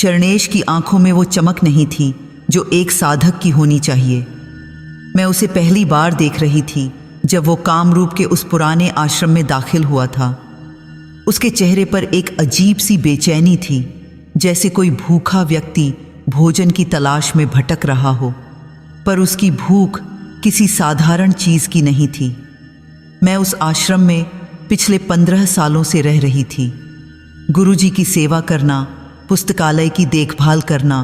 शरणेश की आंखों में वो चमक नहीं थी जो एक साधक की होनी चाहिए। मैं उसे पहली बार देख रही थी जब वो कामरूप के उस पुराने आश्रम में दाखिल हुआ था। उसके चेहरे पर एक अजीब सी बेचैनी थी, जैसे कोई भूखा व्यक्ति भोजन की तलाश में भटक रहा हो, पर उसकी भूख किसी साधारण चीज़ की नहीं थी। मैं उस आश्रम में पिछले 15 सालों से रह रही थी। गुरुजी की सेवा करना, पुस्तकालय की देखभाल करना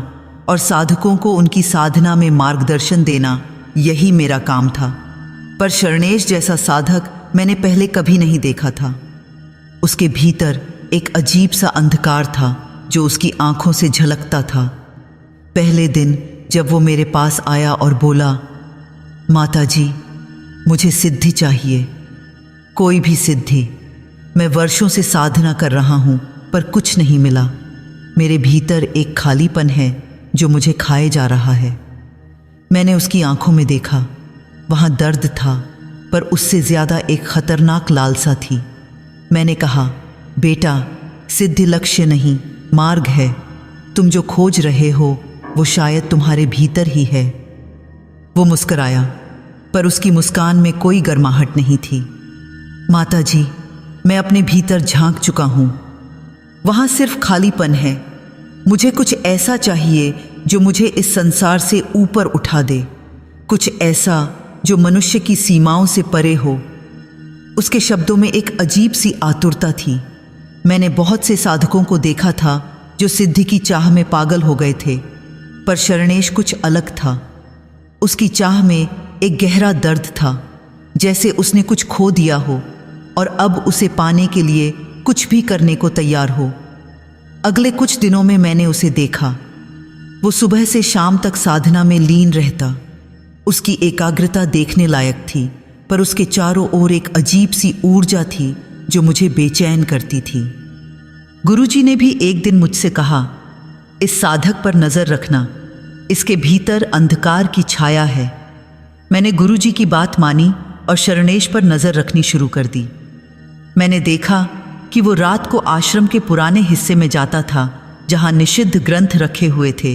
और साधकों को उनकी साधना में मार्गदर्शन देना, यही मेरा काम था। पर शरणेश जैसा साधक मैंने पहले कभी नहीं देखा था। उसके भीतर एक अजीब सा अंधकार था जो उसकी आंखों से झलकता था। पहले दिन जब वो मेरे पास आया और बोला, माता जी, मुझे सिद्धि चाहिए, कोई भी सिद्धि। मैं वर्षों से साधना कर रहा हूँ पर कुछ नहीं मिला। मेरे भीतर एक खालीपन है जो मुझे खाए जा रहा है। मैंने उसकी आंखों में देखा, वहाँ दर्द था, पर उससे ज़्यादा एक खतरनाक लालसा थी। मैंने कहा, बेटा, सिद्धि लक्ष्य नहीं, मार्ग है। तुम जो खोज रहे हो वो शायद तुम्हारे भीतर ही है। वो मुस्कराया, पर उसकी मुस्कान में कोई गर्माहट नहीं थी। माता जी, मैं अपने भीतर झांक चुका हूँ, वहाँ सिर्फ खालीपन है। मुझे कुछ ऐसा चाहिए जो मुझे इस संसार से ऊपर उठा दे, कुछ ऐसा जो मनुष्य की सीमाओं से परे हो। उसके शब्दों में एक अजीब सी आतुरता थी। मैंने बहुत से साधकों को देखा था जो सिद्धि की चाह में पागल हो गए थे, पर शरणेश कुछ अलग था। उसकी चाह में एक गहरा दर्द था, जैसे उसने कुछ खो दिया हो और अब उसे पाने के लिए कुछ भी करने को तैयार हो। अगले कुछ दिनों में मैंने उसे देखा। वो सुबह से शाम तक साधना में लीन रहता। उसकी एकाग्रता देखने लायक थी, पर उसके चारों ओर एक अजीब सी ऊर्जा थी जो मुझे बेचैन करती थी। गुरुजी ने भी एक दिन मुझसे कहा, इस साधक पर नज़र रखना, इसके भीतर अंधकार की छाया है। मैंने गुरुजी की बात मानी और शरणेश पर नज़र रखनी शुरू कर दी। मैंने देखा कि वो रात को आश्रम के पुराने हिस्से में जाता था जहाँ निषिद्ध ग्रंथ रखे हुए थे।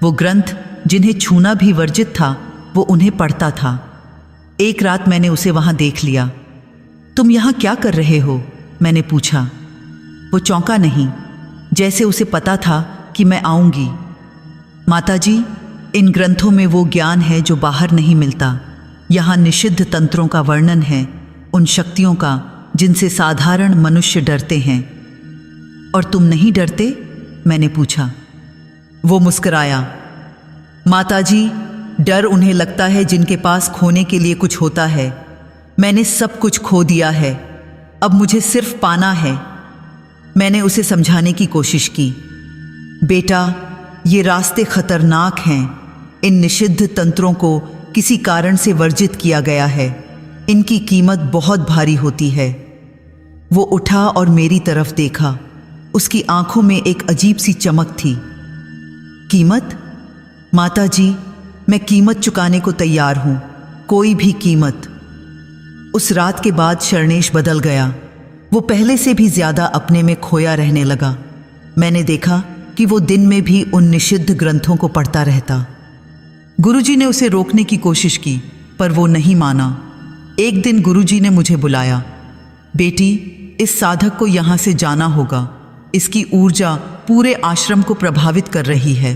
वो ग्रंथ जिन्हें छूना भी वर्जित था, वो उन्हें पढ़ता था। एक रात मैंने उसे वहाँ देख लिया। तुम यहाँ क्या कर रहे हो? मैंने पूछा। वो चौंका नहीं, जैसे उसे पता था कि मैं आऊँगी। माताजी, इन ग्रंथों में वो ज्ञान है जो बाहर नहीं मिलता। यहाँ निषिद्ध तंत्रों का वर्णन है, उन शक्तियों का जिनसे साधारण मनुष्य डरते हैं। और तुम नहीं डरते? मैंने पूछा। वो मुस्कुराया। माताजी, डर उन्हें लगता है जिनके पास खोने के लिए कुछ होता है। मैंने सब कुछ खो दिया है, अब मुझे सिर्फ पाना है। मैंने उसे समझाने की कोशिश की। बेटा, ये रास्ते खतरनाक हैं। इन निषिद्ध तंत्रों को किसी कारण से वर्जित किया गया है। इनकी कीमत बहुत भारी होती है। वो उठा और मेरी तरफ देखा। उसकी आंखों में एक अजीब सी चमक थी। कीमत? माताजी, मैं कीमत चुकाने को तैयार हूँ, कोई भी कीमत। उस रात के बाद शरणेश बदल गया। वो पहले से भी ज़्यादा अपने में खोया रहने लगा। मैंने देखा कि वो दिन में भी उन निषिद्ध ग्रंथों को पढ़ता रहता। गुरुजी ने उसे रोकने की कोशिश की, पर वो नहीं माना। एक दिन गुरुजी ने मुझे बुलाया। बेटी, इस साधक को यहाँ से जाना होगा। इसकी ऊर्जा पूरे आश्रम को प्रभावित कर रही है।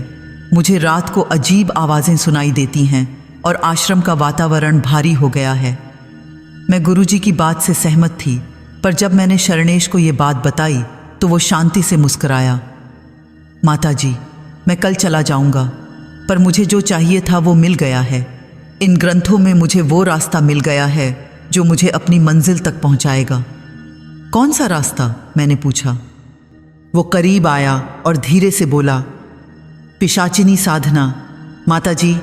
मुझे रात को अजीब आवाज़ें सुनाई देती हैं और आश्रम का वातावरण भारी हो गया है। मैं गुरुजी की बात से सहमत थी, पर जब मैंने शरणेश को ये बात बताई तो वो शांति से मुस्कुराया। माताजी, मैं कल चला जाऊंगा, पर मुझे जो चाहिए था वो मिल गया है। इन ग्रंथों में मुझे वो रास्ता मिल गया है जो मुझे अपनी मंजिल तक पहुंचाएगा। कौन सा रास्ता? मैंने पूछा। वो करीब आया और धीरे से बोला, पिशाचिनी साधना। माताजी,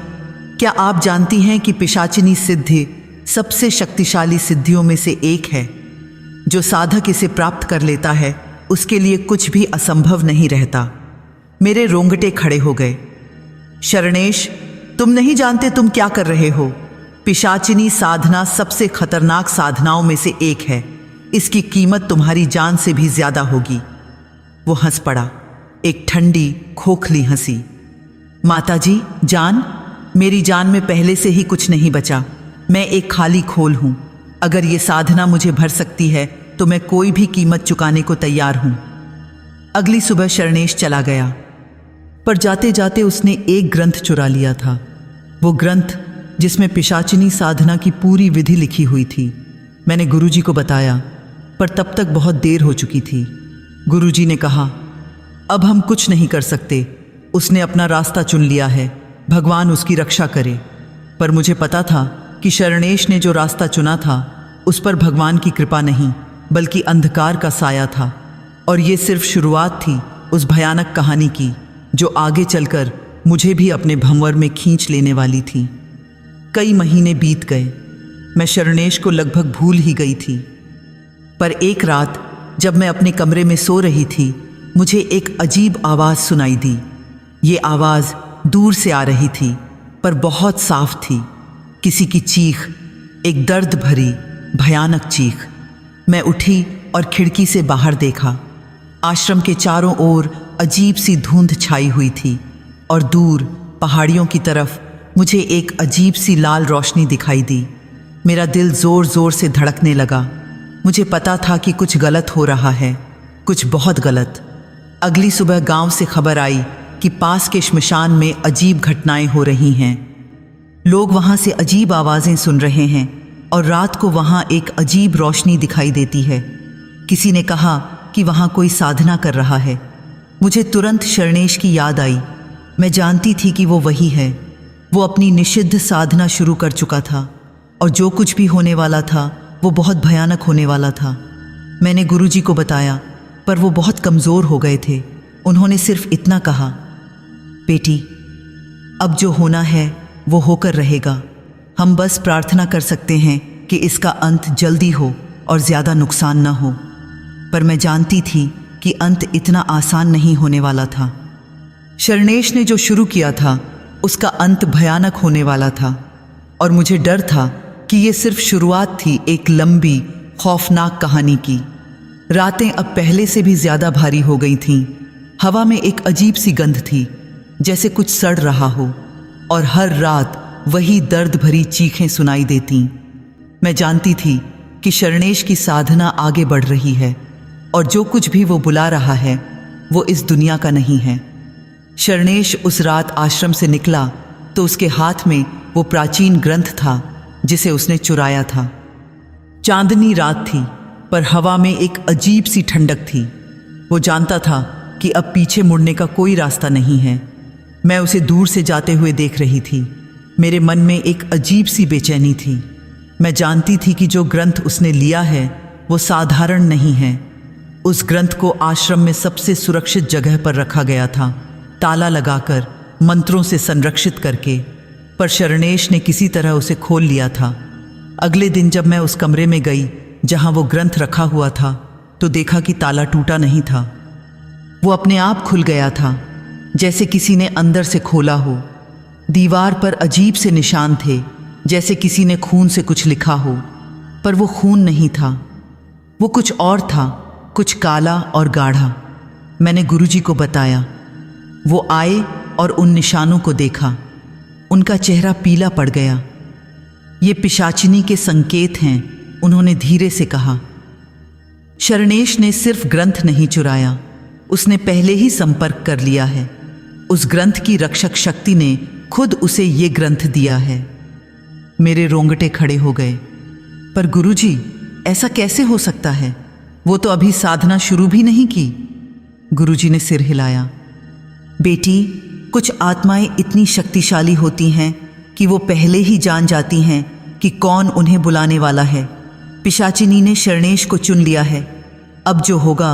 क्या आप जानती हैं कि पिशाचिनी सिद्धि सबसे शक्तिशाली सिद्धियों में से एक है? जो साधक इसे प्राप्त कर लेता है उसके लिए कुछ भी असंभव नहीं रहता। मेरे रोंगटे खड़े हो गए। शरणेश, तुम नहीं जानते तुम क्या कर रहे हो। पिशाचिनी साधना सबसे खतरनाक साधनाओं में से एक है। इसकी कीमत तुम्हारी जान से भी ज्यादा होगी। वो हंस पड़ा। एक ठंडी खोखली हंसी। माताजी, जान, मेरी जान में पहले से ही कुछ नहीं बचा। मैं एक खाली खोल हूं। अगर ये साधना मुझे भर सकती है तो मैं कोई भी कीमत चुकाने को तैयार हूं। अगली सुबह शरणेश चला गया, पर जाते जाते उसने एक ग्रंथ चुरा लिया था। वो ग्रंथ जिसमें पिशाचिनी साधना की पूरी विधि लिखी हुई थी। मैंने गुरुजी को बताया, पर तब तक बहुत देर हो चुकी थी। गुरुजी ने कहा, अब हम कुछ नहीं कर सकते। उसने अपना रास्ता चुन लिया है, भगवान उसकी रक्षा करे। पर मुझे पता था कि शरणेश ने जो रास्ता चुना था उस पर भगवान की कृपा नहीं बल्कि अंधकार का साया था। और ये सिर्फ शुरुआत थी उस भयानक कहानी की जो आगे चलकर मुझे भी अपने भंवर में खींच लेने वाली थी। कई महीने बीत गए। मैं शरणेश को लगभग भूल ही गई थी। पर एक रात जब मैं अपने कमरे में सो रही थी, मुझे एक अजीब आवाज़ सुनाई दी। ये आवाज़ दूर से आ रही थी, पर बहुत साफ थी। किसी की चीख, एक दर्द भरी भयानक चीख। मैं उठी और खिड़की से बाहर देखा। आश्रम के चारों ओर अजीब सी धुंध छाई हुई थी और दूर पहाड़ियों की तरफ मुझे एक अजीब सी लाल रोशनी दिखाई दी। मेरा दिल ज़ोर ज़ोर से धड़कने लगा। मुझे पता था कि कुछ गलत हो रहा है, कुछ बहुत गलत। अगली सुबह गांव से खबर आई कि पास के श्मशान में अजीब घटनाएं हो रही हैं। लोग वहां से अजीब आवाज़ें सुन रहे हैं और रात को वहां एक अजीब रोशनी दिखाई देती है। किसी ने कहा कि वहां कोई साधना कर रहा है। मुझे तुरंत शरणेश की याद आई। मैं जानती थी कि वो वही है। वो अपनी निषिद्ध साधना शुरू कर चुका था और जो कुछ भी होने वाला था वो बहुत भयानक होने वाला था। मैंने गुरुजी को बताया, पर वो बहुत कमज़ोर हो गए थे। उन्होंने सिर्फ इतना कहा, बेटी, अब जो होना है वो होकर रहेगा। हम बस प्रार्थना कर सकते हैं कि इसका अंत जल्दी हो और ज़्यादा नुकसान न हो। पर मैं जानती थी कि अंत इतना आसान नहीं होने वाला था। शरणेश ने जो शुरू किया था उसका अंत भयानक होने वाला था और मुझे डर था कि ये सिर्फ शुरुआत थी एक लंबी खौफनाक कहानी की। रातें अब पहले से भी ज़्यादा भारी हो गई थीं। हवा में एक अजीब सी गंध थी, जैसे कुछ सड़ रहा हो, और हर रात वही दर्द भरी चीखें सुनाई देतीं। मैं जानती थी कि शरणेश की साधना आगे बढ़ रही है और जो कुछ भी वो बुला रहा है वो इस दुनिया का नहीं है। शरणेश उस रात आश्रम से निकला तो उसके हाथ में वो प्राचीन ग्रंथ था जिसे उसने चुराया था। चांदनी रात थी, पर हवा में एक अजीब सी ठंडक थी। वो जानता था कि अब पीछे मुड़ने का कोई रास्ता नहीं है। मैं उसे दूर से जाते हुए देख रही थी। मेरे मन में एक अजीब सी बेचैनी थी। मैं जानती थी कि जो ग्रंथ उसने लिया है वो साधारण नहीं है। उस ग्रंथ को आश्रम में सबसे सुरक्षित जगह पर रखा गया था, ताला लगाकर, मंत्रों से संरक्षित करके। पर शरणेश ने किसी तरह उसे खोल लिया था। अगले दिन जब मैं उस कमरे में गई जहां वो ग्रंथ रखा हुआ था तो देखा कि ताला टूटा नहीं था। वो अपने आप खुल गया था, जैसे किसी ने अंदर से खोला हो। दीवार पर अजीब से निशान थे, जैसे किसी ने खून से कुछ लिखा हो, पर वो खून नहीं था। वो कुछ और था, कुछ काला और गाढ़ा। मैंने गुरुजी को बताया। वो आए और उन निशानों को देखा। उनका चेहरा पीला पड़ गया। ये पिशाचिनी के संकेत हैं, उन्होंने धीरे से कहा। शरणेश ने सिर्फ ग्रंथ नहीं चुराया, उसने पहले ही संपर्क कर लिया है। उस ग्रंथ की रक्षक शक्ति ने खुद उसे ये ग्रंथ दिया है। मेरे रोंगटे खड़े हो गए। पर गुरुजी, ऐसा कैसे हो सकता है? वो तो अभी साधना शुरू भी नहीं की। गुरुजी ने सिर हिलाया। बेटी, कुछ आत्माएं इतनी शक्तिशाली होती हैं कि वो पहले ही जान जाती हैं कि कौन उन्हें बुलाने वाला है। पिशाचिनी ने शरणेश को चुन लिया है। अब जो होगा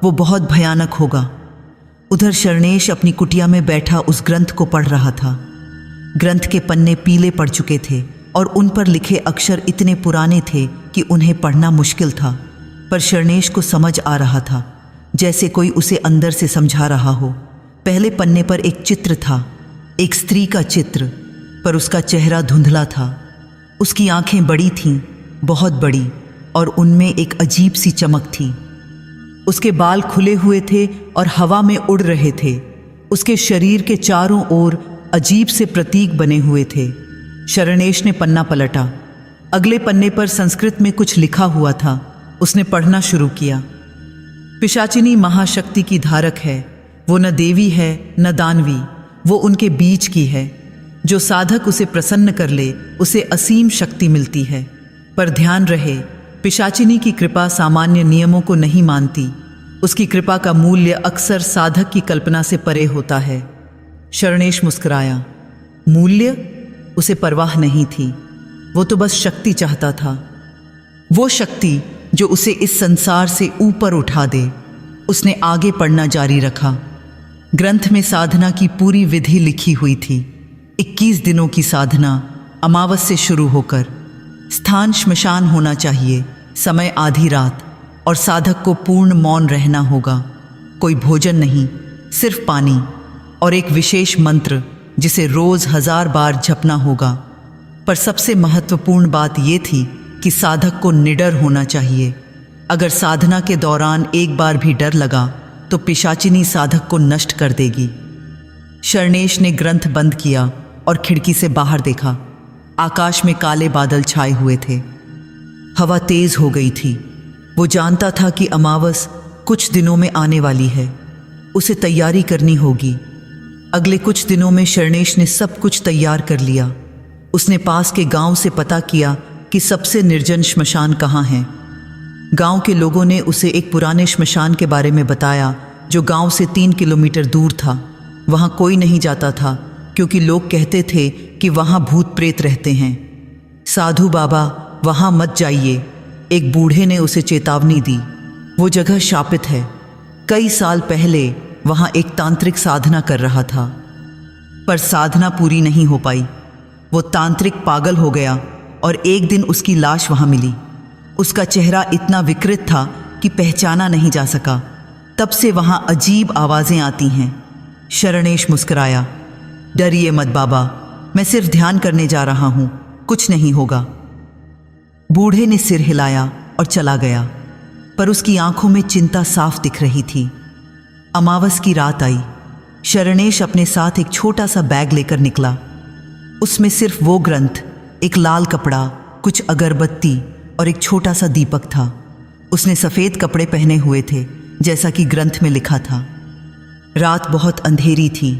वो बहुत भयानक होगा। उधर शरणेश अपनी कुटिया में बैठा उस ग्रंथ को पढ़ रहा था। ग्रंथ के पन्ने पीले पड़ चुके थे और उन पर लिखे अक्षर इतने पुराने थे कि उन्हें पढ़ना मुश्किल था। पर शरणेश को समझ आ रहा था, जैसे कोई उसे अंदर से समझा रहा हो। पहले पन्ने पर एक चित्र था, एक स्त्री का चित्र, पर उसका चेहरा धुंधला था। उसकी आंखें बड़ी थीं, बहुत बड़ी, और उनमें एक अजीब सी चमक थी। उसके बाल खुले हुए थे और हवा में उड़ रहे थे। उसके शरीर के चारों ओर अजीब से प्रतीक बने हुए थे। शरणेश ने पन्ना पलटा। अगले पन्ने पर संस्कृत में कुछ लिखा हुआ था। उसने पढ़ना शुरू किया। पिशाचिनी महाशक्ति की धारक है। वो न देवी है न दानवी, वो उनके बीच की है। जो साधक उसे प्रसन्न कर ले उसे असीम शक्ति मिलती है। पर ध्यान रहे, पिशाचिनी की कृपा सामान्य नियमों को नहीं मानती। उसकी कृपा का मूल्य अक्सर साधक की कल्पना से परे होता है। शरणेश मुस्कुराया। मूल्य? उसे परवाह नहीं थी। वो तो बस शक्ति चाहता था, वो शक्ति जो उसे इस संसार से ऊपर उठा दे। उसने आगे पढ़ना जारी रखा। ग्रंथ में साधना की पूरी विधि लिखी हुई थी। 21 दिनों की साधना, अमावस से शुरू होकर। स्थान श्मशान होना चाहिए, समय आधी रात, और साधक को पूर्ण मौन रहना होगा। कोई भोजन नहीं, सिर्फ पानी और एक विशेष मंत्र जिसे रोज 1000 बार जपना होगा। पर सबसे महत्वपूर्ण बात यह थी कि साधक को निडर होना चाहिए। अगर साधना के दौरान एक बार भी डर लगा तो पिशाचिनी साधक को नष्ट कर देगी। शरणेश ने ग्रंथ बंद किया और खिड़की से बाहर देखा। आकाश में काले बादल छाए हुए थे। हवा तेज हो गई थी। वो जानता था कि अमावस कुछ दिनों में आने वाली है। उसे तैयारी करनी होगी। अगले कुछ दिनों में शरणेश ने सब कुछ तैयार कर लिया। उसने पास के गांव से पता किया कि सबसे निर्जन श्मशान कहाँ है। गांव के लोगों ने उसे एक पुराने श्मशान के बारे में बताया जो गांव से 3 किलोमीटर दूर था। वहां कोई नहीं जाता था क्योंकि लोग कहते थे कि वहां भूत प्रेत रहते हैं। साधु बाबा, वहां मत जाइए, एक बूढ़े ने उसे चेतावनी दी। वो जगह शापित है। कई साल पहले वहां एक तांत्रिक साधना कर रहा था, पर साधना पूरी नहीं हो पाई। वो तांत्रिक पागल हो गया और एक दिन उसकी लाश वहां मिली। उसका चेहरा इतना विकृत था कि पहचाना नहीं जा सका। तब से वहां अजीब आवाजें आती हैं। शरणेश मुस्कुराया। डरिए मत बाबा, मैं सिर्फ ध्यान करने जा रहा हूं, कुछ नहीं होगा। बूढ़े ने सिर हिलाया और चला गया, पर उसकी आंखों में चिंता साफ दिख रही थी। अमावस की रात आई। शरणेश अपने साथ एक छोटा सा बैग लेकर निकला। उसमें सिर्फ वो ग्रंथ, एक लाल कपड़ा, कुछ अगरबत्ती और एक छोटा सा दीपक था। उसने सफ़ेद कपड़े पहने हुए थे जैसा कि ग्रंथ में लिखा था। रात बहुत अंधेरी थी।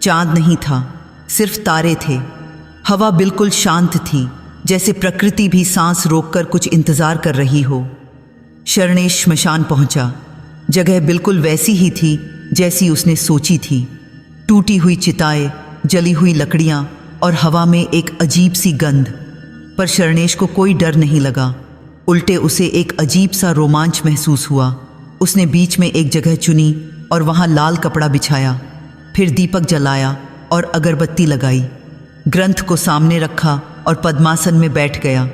चांद नहीं था, सिर्फ तारे थे। हवा बिल्कुल शांत थी, जैसे प्रकृति भी सांस रोककर कुछ इंतजार कर रही हो। शरणेश श्मशान पहुंचा। जगह बिल्कुल वैसी ही थी जैसी उसने सोची थी। टूटी हुई चिताएं, जली हुई लकड़ियां और हवा में एक अजीब सी गंध। पर शरणेश को कोई डर नहीं लगा, उल्टे उसे एक अजीब सा रोमांच महसूस हुआ। उसने बीच में एक जगह चुनी और वहां लाल कपड़ा बिछाया, फिर दीपक जलाया और अगरबत्ती लगाई। ग्रंथ को सामने रखा और पद्मासन में बैठ गया।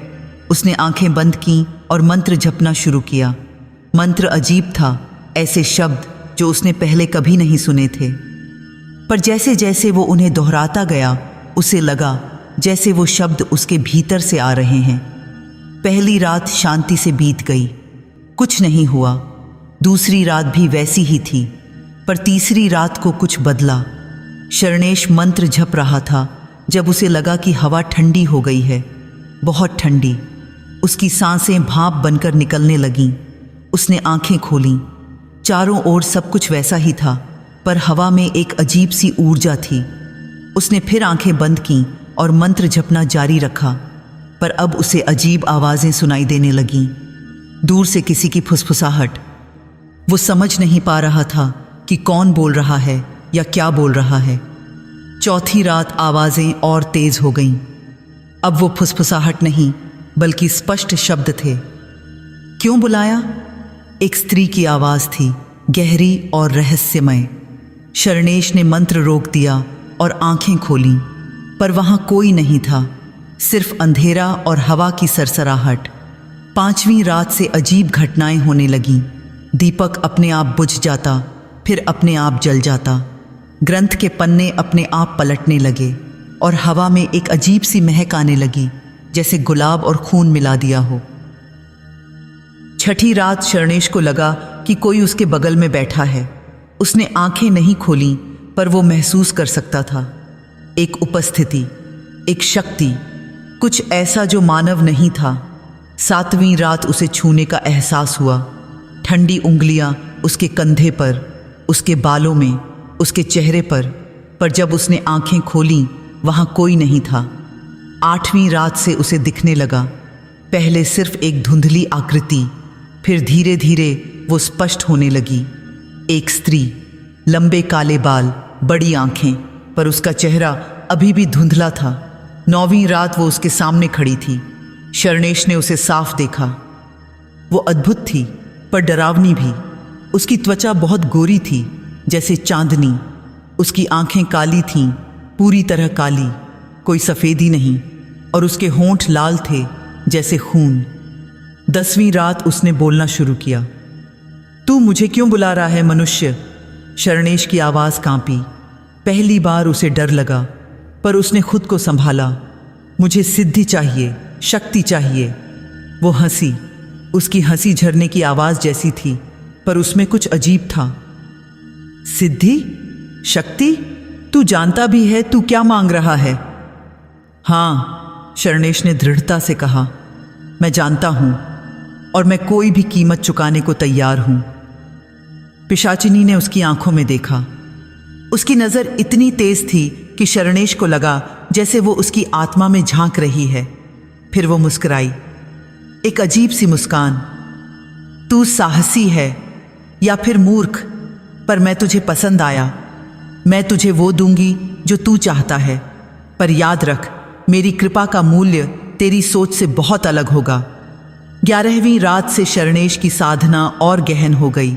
उसने आंखें बंद की और मंत्र जपना शुरू किया। मंत्र अजीब था, ऐसे शब्द जो उसने पहले कभी नहीं सुने थे। पर जैसे जैसे वो उन्हें दोहराता गया, उसे लगा जैसे वो शब्द उसके भीतर से आ रहे हैं। पहली रात शांति से बीत गई, कुछ नहीं हुआ। दूसरी रात भी वैसी ही थी, पर तीसरी रात को कुछ बदला। शरणेश मंत्र जप रहा था जब उसे लगा कि हवा ठंडी हो गई है, बहुत ठंडी। उसकी सांसें भाप बनकर निकलने लगीं। उसने आंखें खोलीं। चारों ओर सब कुछ वैसा ही था, पर हवा में एक अजीब सी ऊर्जा थी। उसने फिर आंखें बंद कीं और मंत्र जपना जारी रखा, पर अब उसे अजीब आवाज़ें सुनाई देने लगीं। दूर से किसी की फुसफुसाहट। वो समझ नहीं पा रहा था कि कौन बोल रहा है या क्या बोल रहा है। चौथी रात आवाज़ें और तेज हो गईं। अब वो फुसफुसाहट नहीं बल्कि स्पष्ट शब्द थे। क्यों बुलाया? एक स्त्री की आवाज़ थी, गहरी और रहस्यमय। शरणेश ने मंत्र रोक दिया और आंखें खोलीं, पर वहां कोई नहीं था, सिर्फ अंधेरा और हवा की सरसराहट। 5वीं रात से अजीब घटनाएं होने लगीं। दीपक अपने आप बुझ जाता, फिर अपने आप जल जाता। ग्रंथ के पन्ने अपने आप पलटने लगे और हवा में एक अजीब सी महक आने लगी, जैसे गुलाब और खून मिला दिया हो। छठी रात शरणेश को लगा कि कोई उसके बगल में बैठा है। उसने आंखें नहीं खोलीं, पर वो महसूस कर सकता था एक उपस्थिति, एक शक्ति, कुछ ऐसा जो मानव नहीं था। 7वीं रात उसे छूने का एहसास हुआ। ठंडी उंगलियां उसके कंधे पर, उसके बालों में, उसके चेहरे पर जब उसने आंखें खोलीं वहां कोई नहीं था। 8वीं रात से उसे दिखने लगा, पहले सिर्फ एक धुंधली आकृति, फिर धीरे धीरे वो स्पष्ट होने लगी। एक स्त्री, लंबे काले बाल, बड़ी आंखें, पर उसका चेहरा अभी भी धुंधला था। 9वीं रात वो उसके सामने खड़ी थी। शरणेश ने उसे साफ देखा। वो अद्भुत थी, पर डरावनी भी। उसकी त्वचा बहुत गोरी थी, जैसे चांदनी। उसकी आंखें काली थीं, पूरी तरह काली, कोई सफ़ेदी नहीं, और उसके होंठ लाल थे जैसे खून। 10वीं रात उसने बोलना शुरू किया। तू मुझे क्यों बुला रहा है मनुष्य? शरणेश की आवाज़ कांपी। पहली बार उसे डर लगा, पर उसने खुद को संभाला। मुझे सिद्धि चाहिए, शक्ति चाहिए। वो हंसी। उसकी हंसी झरने की आवाज़ जैसी थी, पर उसमें कुछ अजीब था। सिद्धि? शक्ति? तू जानता भी है तू क्या मांग रहा है? हाँ, शरणेश ने दृढ़ता से कहा, मैं जानता हूं, और मैं कोई भी कीमत चुकाने को तैयार हूं। पिशाचिनी ने उसकी आंखों में देखा। उसकी नज़र इतनी तेज थी कि शरणेश को लगा जैसे वो उसकी आत्मा में झांक रही है। फिर वो मुस्कुराई, एक अजीब सी मुस्कान। तू साहसी है या फिर मूर्ख, पर मैं तुझे पसंद आया। मैं तुझे वो दूंगी जो तू चाहता है, पर याद रख, मेरी कृपा का मूल्य तेरी सोच से बहुत अलग होगा। 11वीं रात से शरणेश की साधना और गहन हो गई।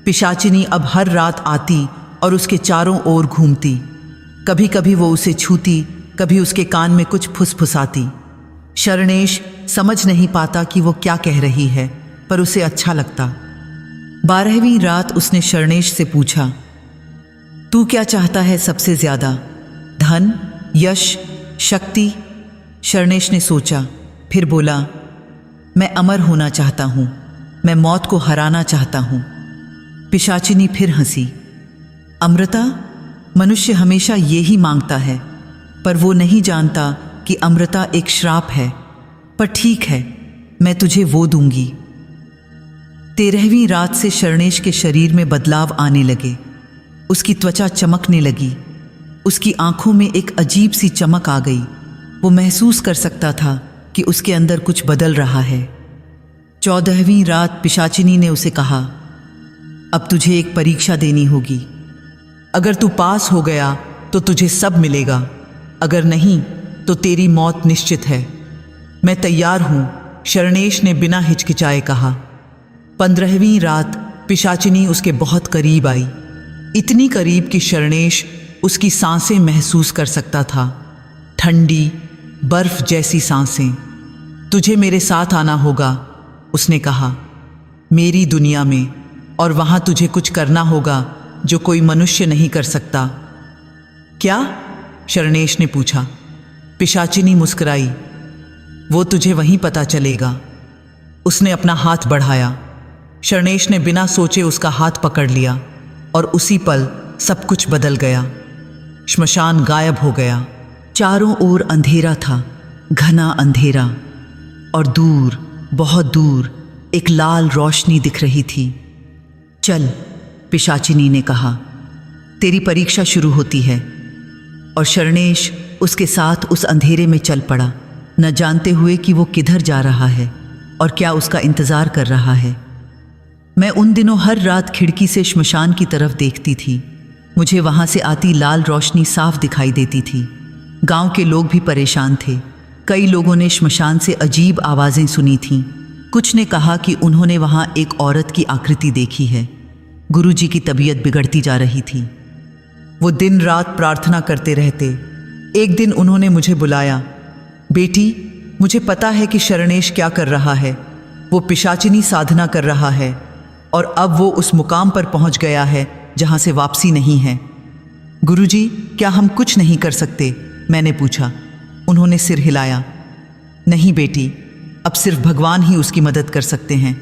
पिशाचिनी अब हर रात आती और उसके चारों ओर घूमती। कभी कभी वो उसे छूती, कभी उसके कान में कुछ फुसफुसाती। शरणेश समझ नहीं पाता कि वो क्या कह रही है, पर उसे अच्छा लगता। 12वीं रात उसने शरणेश से पूछा, तू क्या चाहता है सबसे ज्यादा? धन, यश, शक्ति? शरणेश ने सोचा, फिर बोला, मैं अमर होना चाहता हूं, मैं मौत को हराना चाहता हूं। पिशाचिनी फिर हंसी। अमृता? मनुष्य हमेशा ये ही मांगता है, पर वो नहीं जानता कि अमृता एक श्राप है। पर ठीक है, मैं तुझे वो दूंगी। 13वीं रात से शरणेश के शरीर में बदलाव आने लगे। उसकी त्वचा चमकने लगी। उसकी आंखों में एक अजीब सी चमक आ गई। वो महसूस कर सकता था कि उसके अंदर कुछ बदल रहा है। 14वीं रात पिशाचिनी ने उसे कहा, अब तुझे एक परीक्षा देनी होगी। अगर तू पास हो गया तो तुझे सब मिलेगा, अगर नहीं तो तेरी मौत निश्चित है। मैं तैयार हूं, शरणेश ने बिना हिचकिचाए कहा। 15वीं रात पिशाचिनी उसके बहुत करीब आई, इतनी करीब कि शरणेश उसकी सांसें महसूस कर सकता था, ठंडी बर्फ जैसी सांसें। तुझे मेरे साथ आना होगा, उसने कहा, मेरी दुनिया में, और वहां तुझे कुछ करना होगा जो कोई मनुष्य नहीं कर सकता। क्या? शरणेश ने पूछा। पिशाचिनी मुस्कुराई। वो तुझे वहीं पता चलेगा। उसने अपना हाथ बढ़ाया। शरणेश ने बिना सोचे उसका हाथ पकड़ लिया, और उसी पल सब कुछ बदल गया। श्मशान गायब हो गया। चारों ओर अंधेरा था, घना अंधेरा, और दूर, बहुत दूर एक लाल रोशनी दिख रही थी। चल, पिशाचिनी ने कहा, तेरी परीक्षा शुरू होती है। और शरणेश उसके साथ उस अंधेरे में चल पड़ा, न जानते हुए कि वो किधर जा रहा है और क्या उसका इंतज़ार कर रहा है। मैं उन दिनों हर रात खिड़की से श्मशान की तरफ देखती थी। मुझे वहाँ से आती लाल रोशनी साफ दिखाई देती थी। गांव के लोग भी परेशान थे। कई लोगों ने श्मशान से अजीब आवाज़ें सुनी थीं। कुछ ने कहा कि उन्होंने वहाँ एक औरत की आकृति देखी है। गुरुजी की तबीयत बिगड़ती जा रही थी। वो दिन रात प्रार्थना करते रहते। एक दिन उन्होंने मुझे बुलाया, बेटी, मुझे पता है कि शरणेश क्या कर रहा है। वो पिशाचिनी साधना कर रहा है, और अब वो उस मुकाम पर पहुंच गया है जहां से वापसी नहीं है। गुरुजी, क्या हम कुछ नहीं कर सकते? मैंने पूछा। उन्होंने सिर हिलाया। नहीं बेटी, अब सिर्फ भगवान ही उसकी मदद कर सकते हैं।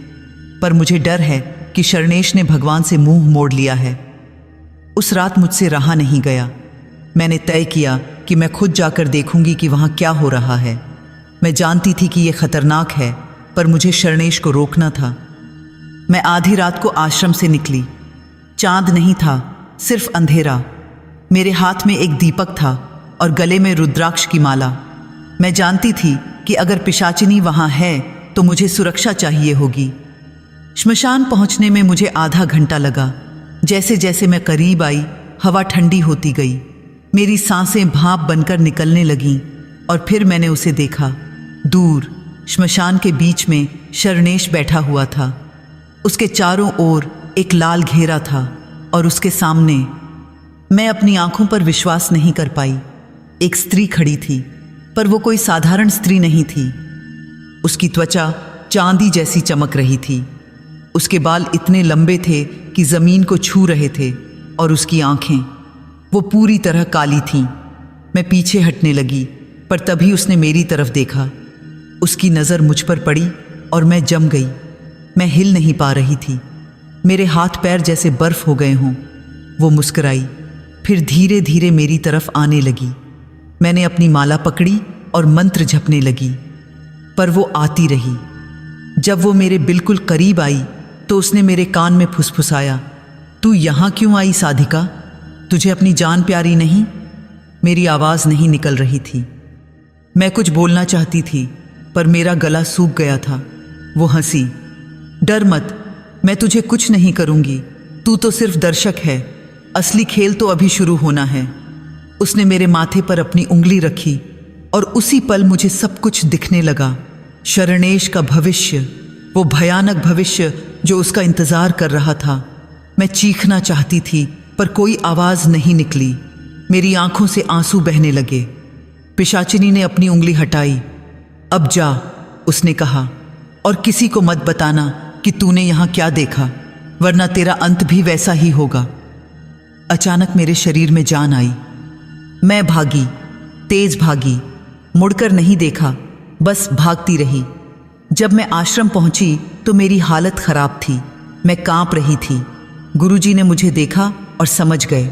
पर मुझे डर है कि शरणेश ने भगवान से मुंह मोड़ लिया है। उस रात मुझसे रहा नहीं गया। मैंने तय किया कि मैं खुद जाकर देखूंगी कि वहाँ क्या हो रहा है। मैं जानती थी कि यह खतरनाक है, पर मुझे शरणेश को रोकना था। मैं आधी रात को आश्रम से निकली। चांद नहीं था, सिर्फ अंधेरा। मेरे हाथ में एक दीपक था और गले में रुद्राक्ष की माला। मैं जानती थी कि अगर पिशाचिनी वहाँ है तो मुझे सुरक्षा चाहिए होगी। श्मशान पहुँचने में मुझे आधा घंटा लगा। जैसे जैसे मैं करीब आई, हवा ठंडी होती गई। मेरी सांसें भाप बनकर निकलने लगीं और फिर मैंने उसे देखा। दूर श्मशान के बीच में शरणेश बैठा हुआ था। उसके चारों ओर एक लाल घेरा था और उसके सामने मैं अपनी आंखों पर विश्वास नहीं कर पाई। एक स्त्री खड़ी थी, पर वो कोई साधारण स्त्री नहीं थी। उसकी त्वचा चांदी जैसी चमक रही थी। उसके बाल इतने लंबे थे कि जमीन को छू रहे थे और उसकी आंखें वो पूरी तरह काली थीं। मैं पीछे हटने लगी, पर तभी उसने मेरी तरफ देखा। उसकी नज़र मुझ पर पड़ी और मैं जम गई। मैं हिल नहीं पा रही थी। मेरे हाथ पैर जैसे बर्फ हो गए हों। वो मुस्कुराई, फिर धीरे धीरे मेरी तरफ आने लगी। मैंने अपनी माला पकड़ी और मंत्र जपने लगी, पर वो आती रही। जब वो मेरे बिल्कुल करीब आई तो उसने मेरे कान में फुसफुसाया, तू यहाँ क्यों आई साधिका? तुझे अपनी जान प्यारी नहीं? मेरी आवाज़ नहीं निकल रही थी। मैं कुछ बोलना चाहती थी, पर मेरा गला सूख गया था। वो हंसी, डर मत, मैं तुझे कुछ नहीं करूँगी। तू तो सिर्फ दर्शक है, असली खेल तो अभी शुरू होना है। उसने मेरे माथे पर अपनी उंगली रखी और उसी पल मुझे सब कुछ दिखने लगा। शरणेश का भविष्य, वो भयानक भविष्य जो उसका इंतज़ार कर रहा था। मैं चीखना चाहती थी, पर कोई आवाज़ नहीं निकली। मेरी आंखों से आंसू बहने लगे। पिशाचिनी ने अपनी उंगली हटाई। अब जा, उसने कहा, और किसी को मत बताना कि तूने यहाँ क्या देखा, वरना तेरा अंत भी वैसा ही होगा। अचानक मेरे शरीर में जान आई। मैं भागी, तेज भागी, मुड़कर नहीं देखा, बस भागती रही। जब मैं आश्रम पहुंची तो मेरी हालत खराब थी। मैं कांप रही थी। गुरुजी ने मुझे देखा और समझ गए।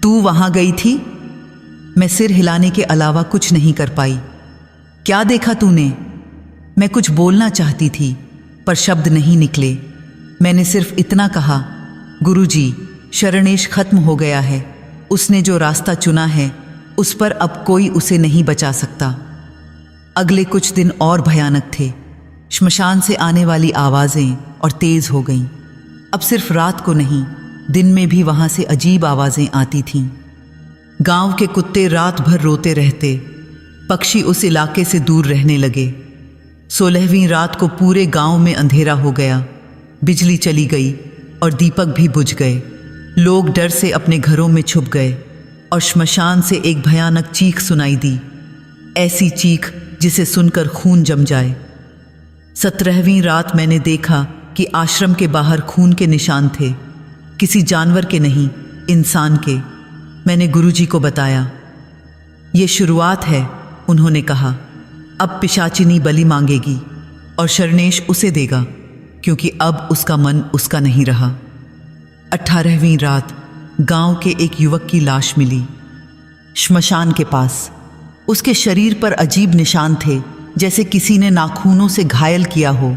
तू वहां गई थी? मैं सिर हिलाने के अलावा कुछ नहीं कर पाई। क्या देखा तूने? मैं कुछ बोलना चाहती थी, पर शब्द नहीं निकले। मैंने सिर्फ इतना कहा, गुरुजी, शरणेश खत्म हो गया है। उसने जो रास्ता चुना है, उस पर अब कोई उसे नहीं बचा सकता। अगले कुछ दिन और भयानक थे। श्मशान से आने वाली आवाज़ें और तेज़ हो गईं। अब सिर्फ रात को नहीं, दिन में भी वहाँ से अजीब आवाज़ें आती थीं। गांव के कुत्ते रात भर रोते रहते। पक्षी उस इलाके से दूर रहने लगे। 16वीं रात को पूरे गांव में अंधेरा हो गया। बिजली चली गई और दीपक भी बुझ गए। लोग डर से अपने घरों में छुप गए और श्मशान से एक भयानक चीख सुनाई दी। ऐसी चीख जिसे सुनकर खून जम जाए। 17वीं रात मैंने देखा कि आश्रम के बाहर खून के निशान थे, किसी जानवर के नहीं, इंसान के। मैंने गुरुजी को बताया। ये शुरुआत है, उन्होंने कहा। अब पिशाचिनी बलि मांगेगी और शरणेश उसे देगा, क्योंकि अब उसका मन उसका नहीं रहा। 18वीं रात गांव के एक युवक की लाश मिली, श्मशान के पास। उसके शरीर पर अजीब निशान थे, जैसे किसी ने नाखूनों से घायल किया हो,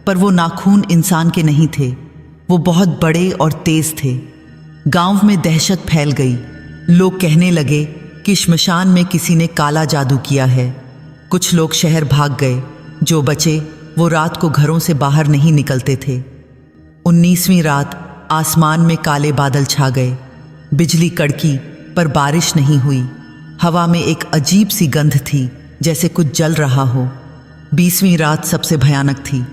पर वो नाखून इंसान के नहीं थे। वो बहुत बड़े और तेज थे। गांव में दहशत फैल गई। लोग कहने लगे कि श्मशान में किसी ने काला जादू किया है। कुछ लोग शहर भाग गए। जो बचे वो रात को घरों से बाहर नहीं निकलते थे। 19वीं रात आसमान में काले बादल छा गए। बिजली कड़की, पर बारिश नहीं हुई। हवा में एक अजीब सी गंध थी, जैसे कुछ जल रहा हो। 20वीं रात सबसे भयानक थी।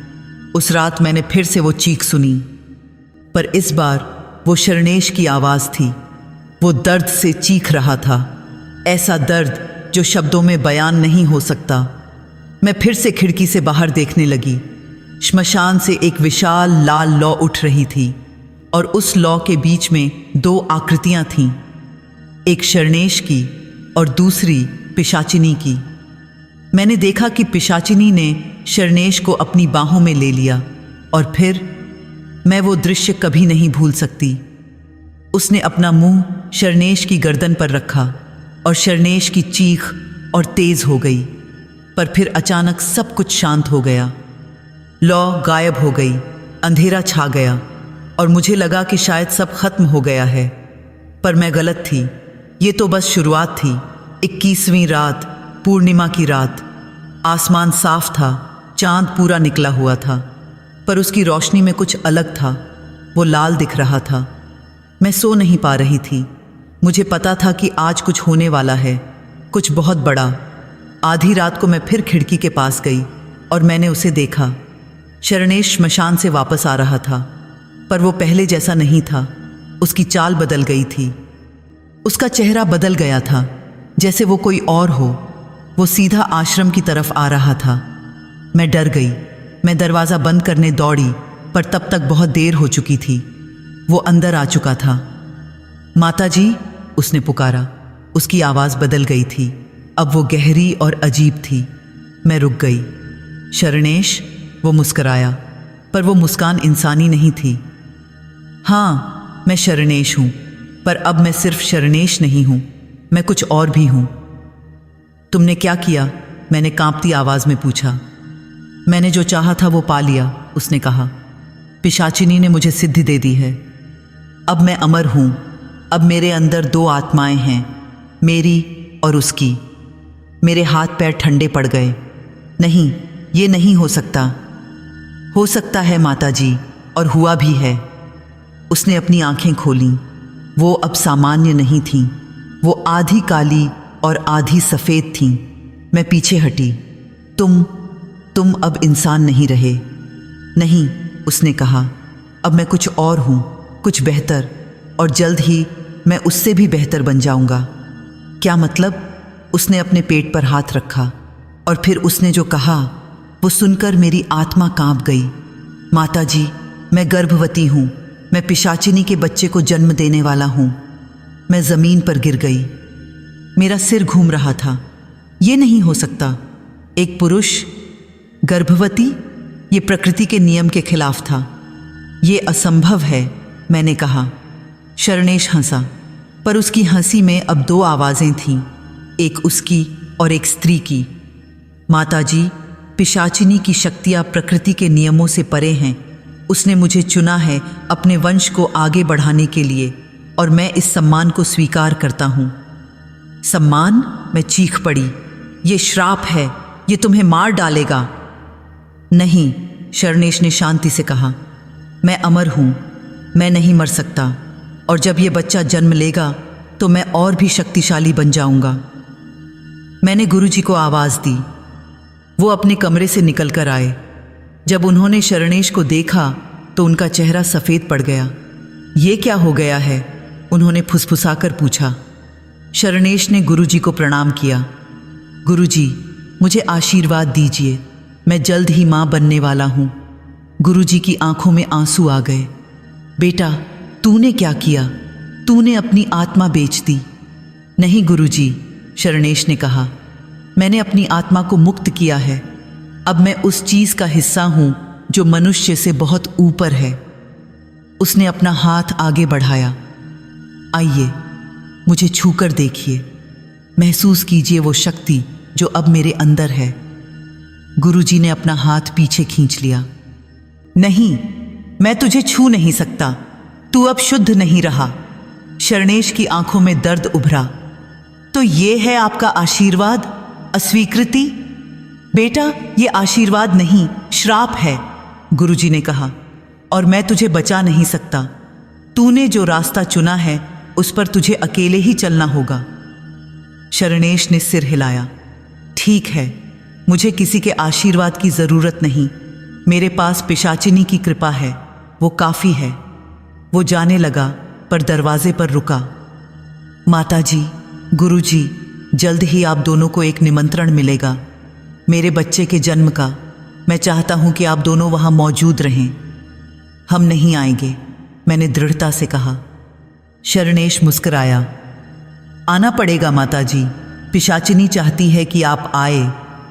उस रात मैंने फिर से वो चीख सुनी, पर इस बार वो शरणेश की आवाज़ थी। वो दर्द से चीख रहा था, ऐसा दर्द जो शब्दों में बयान नहीं हो सकता। मैं फिर से खिड़की से बाहर देखने लगी। श्मशान से एक विशाल लाल लौ उठ रही थी और उस लौ के बीच में 2 आकृतियां थीं, एक शरणेश की और दूसरी पिशाचिनी की। मैंने देखा कि पिशाचिनी ने शरणेश को अपनी बाहों में ले लिया और फिर मैं वो दृश्य कभी नहीं भूल सकती। उसने अपना मुंह शरणेश की गर्दन पर रखा और शरणेश की चीख और तेज हो गई। पर फिर अचानक सब कुछ शांत हो गया। लौ गायब हो गई, अंधेरा छा गया और मुझे लगा कि शायद सब खत्म हो गया है। पर मैं गलत थी। ये तो बस शुरुआत थी। 21वीं रात, पूर्णिमा की रात। आसमान साफ था, चांद पूरा निकला हुआ था, पर उसकी रोशनी में कुछ अलग था। वो लाल दिख रहा था। मैं सो नहीं पा रही थी। मुझे पता था कि आज कुछ होने वाला है, कुछ बहुत बड़ा। आधी रात को मैं फिर खिड़की के पास गई और मैंने उसे देखा। शरणेश श्मशान से वापस आ रहा था, पर वो पहले जैसा नहीं था। उसकी चाल बदल गई थी। उसका चेहरा बदल गया था, जैसे वो कोई और हो। वो सीधा आश्रम की तरफ आ रहा था। मैं डर गई। मैं दरवाज़ा बंद करने दौड़ी, पर तब तक बहुत देर हो चुकी थी। वो अंदर आ चुका था। माताजी, उसने पुकारा। उसकी आवाज़ बदल गई थी। अब वो गहरी और अजीब थी। मैं रुक गई। शरणेश, वो मुस्कराया, पर वो मुस्कान इंसानी नहीं थी। हाँ, मैं शरणेश हूँ, पर अब मैं सिर्फ शरणेश नहीं हूँ, मैं कुछ और भी हूँ। तुमने क्या किया? मैंने कांपती आवाज़ में पूछा। मैंने जो चाहा था वो पा लिया, उसने कहा। पिशाचिनी ने मुझे सिद्धि दे दी है। अब मैं अमर हूँ। अब मेरे अंदर 2 आत्माएं हैं, मेरी और उसकी। मेरे हाथ पैर ठंडे पड़ गए। नहीं, ये नहीं हो सकता। हो सकता है माताजी, और हुआ भी है। उसने अपनी आंखें खोलीं। वो अब सामान्य नहीं थीं। वो आधी काली और आधी सफ़ेद थीं। मैं पीछे हटी। तुम अब इंसान नहीं रहे। नहीं, उसने कहा। अब मैं कुछ और हूँ, कुछ बेहतर, और जल्द ही मैं उससे भी बेहतर बन जाऊंगा। क्या मतलब? उसने अपने पेट पर हाथ रखा और फिर उसने जो कहा वो सुनकर मेरी आत्मा कांप गई। माताजी, मैं गर्भवती हूँ। मैं पिशाचिनी के बच्चे को जन्म देने वाला हूँ। मैं ज़मीन पर गिर गई। मेरा सिर घूम रहा था। ये नहीं हो सकता। एक पुरुष गर्भवती? ये प्रकृति के नियम के खिलाफ था। ये असंभव है, मैंने कहा। शरणेश हंसा, पर उसकी हंसी में अब 2 आवाज़ें थीं, एक उसकी और एक स्त्री की। माताजी, पिशाचिनी की शक्तियाँ प्रकृति के नियमों से परे हैं। उसने मुझे चुना है अपने वंश को आगे बढ़ाने के लिए, और मैं इस सम्मान को स्वीकार करता हूँ। सम्मान? मैं चीख पड़ी। ये श्राप है, ये तुम्हें मार डालेगा। नहीं, शरणेश ने शांति से कहा। मैं अमर हूँ, मैं नहीं मर सकता, और जब ये बच्चा जन्म लेगा तो मैं और भी शक्तिशाली बन जाऊंगा। मैंने गुरुजी को आवाज़ दी। वो अपने कमरे से निकल कर आए। जब उन्होंने शरणेश को देखा तो उनका चेहरा सफ़ेद पड़ गया। ये क्या हो गया है? उन्होंने फुसफुसाकर पूछा। शरणेश ने गुरुजी को प्रणाम किया। गुरुजी, मुझे आशीर्वाद दीजिए। मैं जल्द ही माँ बनने वाला हूँ। गुरुजी की आंखों में आंसू आ गए। बेटा, तूने क्या किया? तूने अपनी आत्मा बेच दी। नहीं गुरुजी, शरणेश ने कहा। मैंने अपनी आत्मा को मुक्त किया है। अब मैं उस चीज़ का हिस्सा हूँ जो मनुष्य से बहुत ऊपर है। उसने अपना हाथ आगे बढ़ाया। आइए, मुझे छूकर देखिए। महसूस कीजिए वो शक्ति जो अब मेरे अंदर है। गुरुजी ने अपना हाथ पीछे खींच लिया। नहीं, मैं तुझे छू नहीं सकता। तू अब शुद्ध नहीं रहा। शरणेश की आंखों में दर्द उभरा। तो ये है आपका आशीर्वाद? अस्वीकृति? बेटा, ये आशीर्वाद नहीं, श्राप है, गुरुजी ने कहा। और मैं तुझे बचा नहीं सकता। तूने जो रास्ता चुना है उस पर तुझे अकेले ही चलना होगा। शरणेश ने सिर हिलाया। ठीक है, मुझे किसी के आशीर्वाद की जरूरत नहीं। मेरे पास पिशाचिनी की कृपा है, वो काफी है। वो जाने लगा, पर दरवाजे पर रुका। माताजी, गुरुजी, जल्द ही आप दोनों को एक निमंत्रण मिलेगा, मेरे बच्चे के जन्म का। मैं चाहता हूं कि आप दोनों वहां मौजूद रहें। हम नहीं आएंगे, मैंने दृढ़ता से कहा। शरणेश मुस्कुराया। आना पड़ेगा माताजी। पिशाचिनी चाहती है कि आप आए,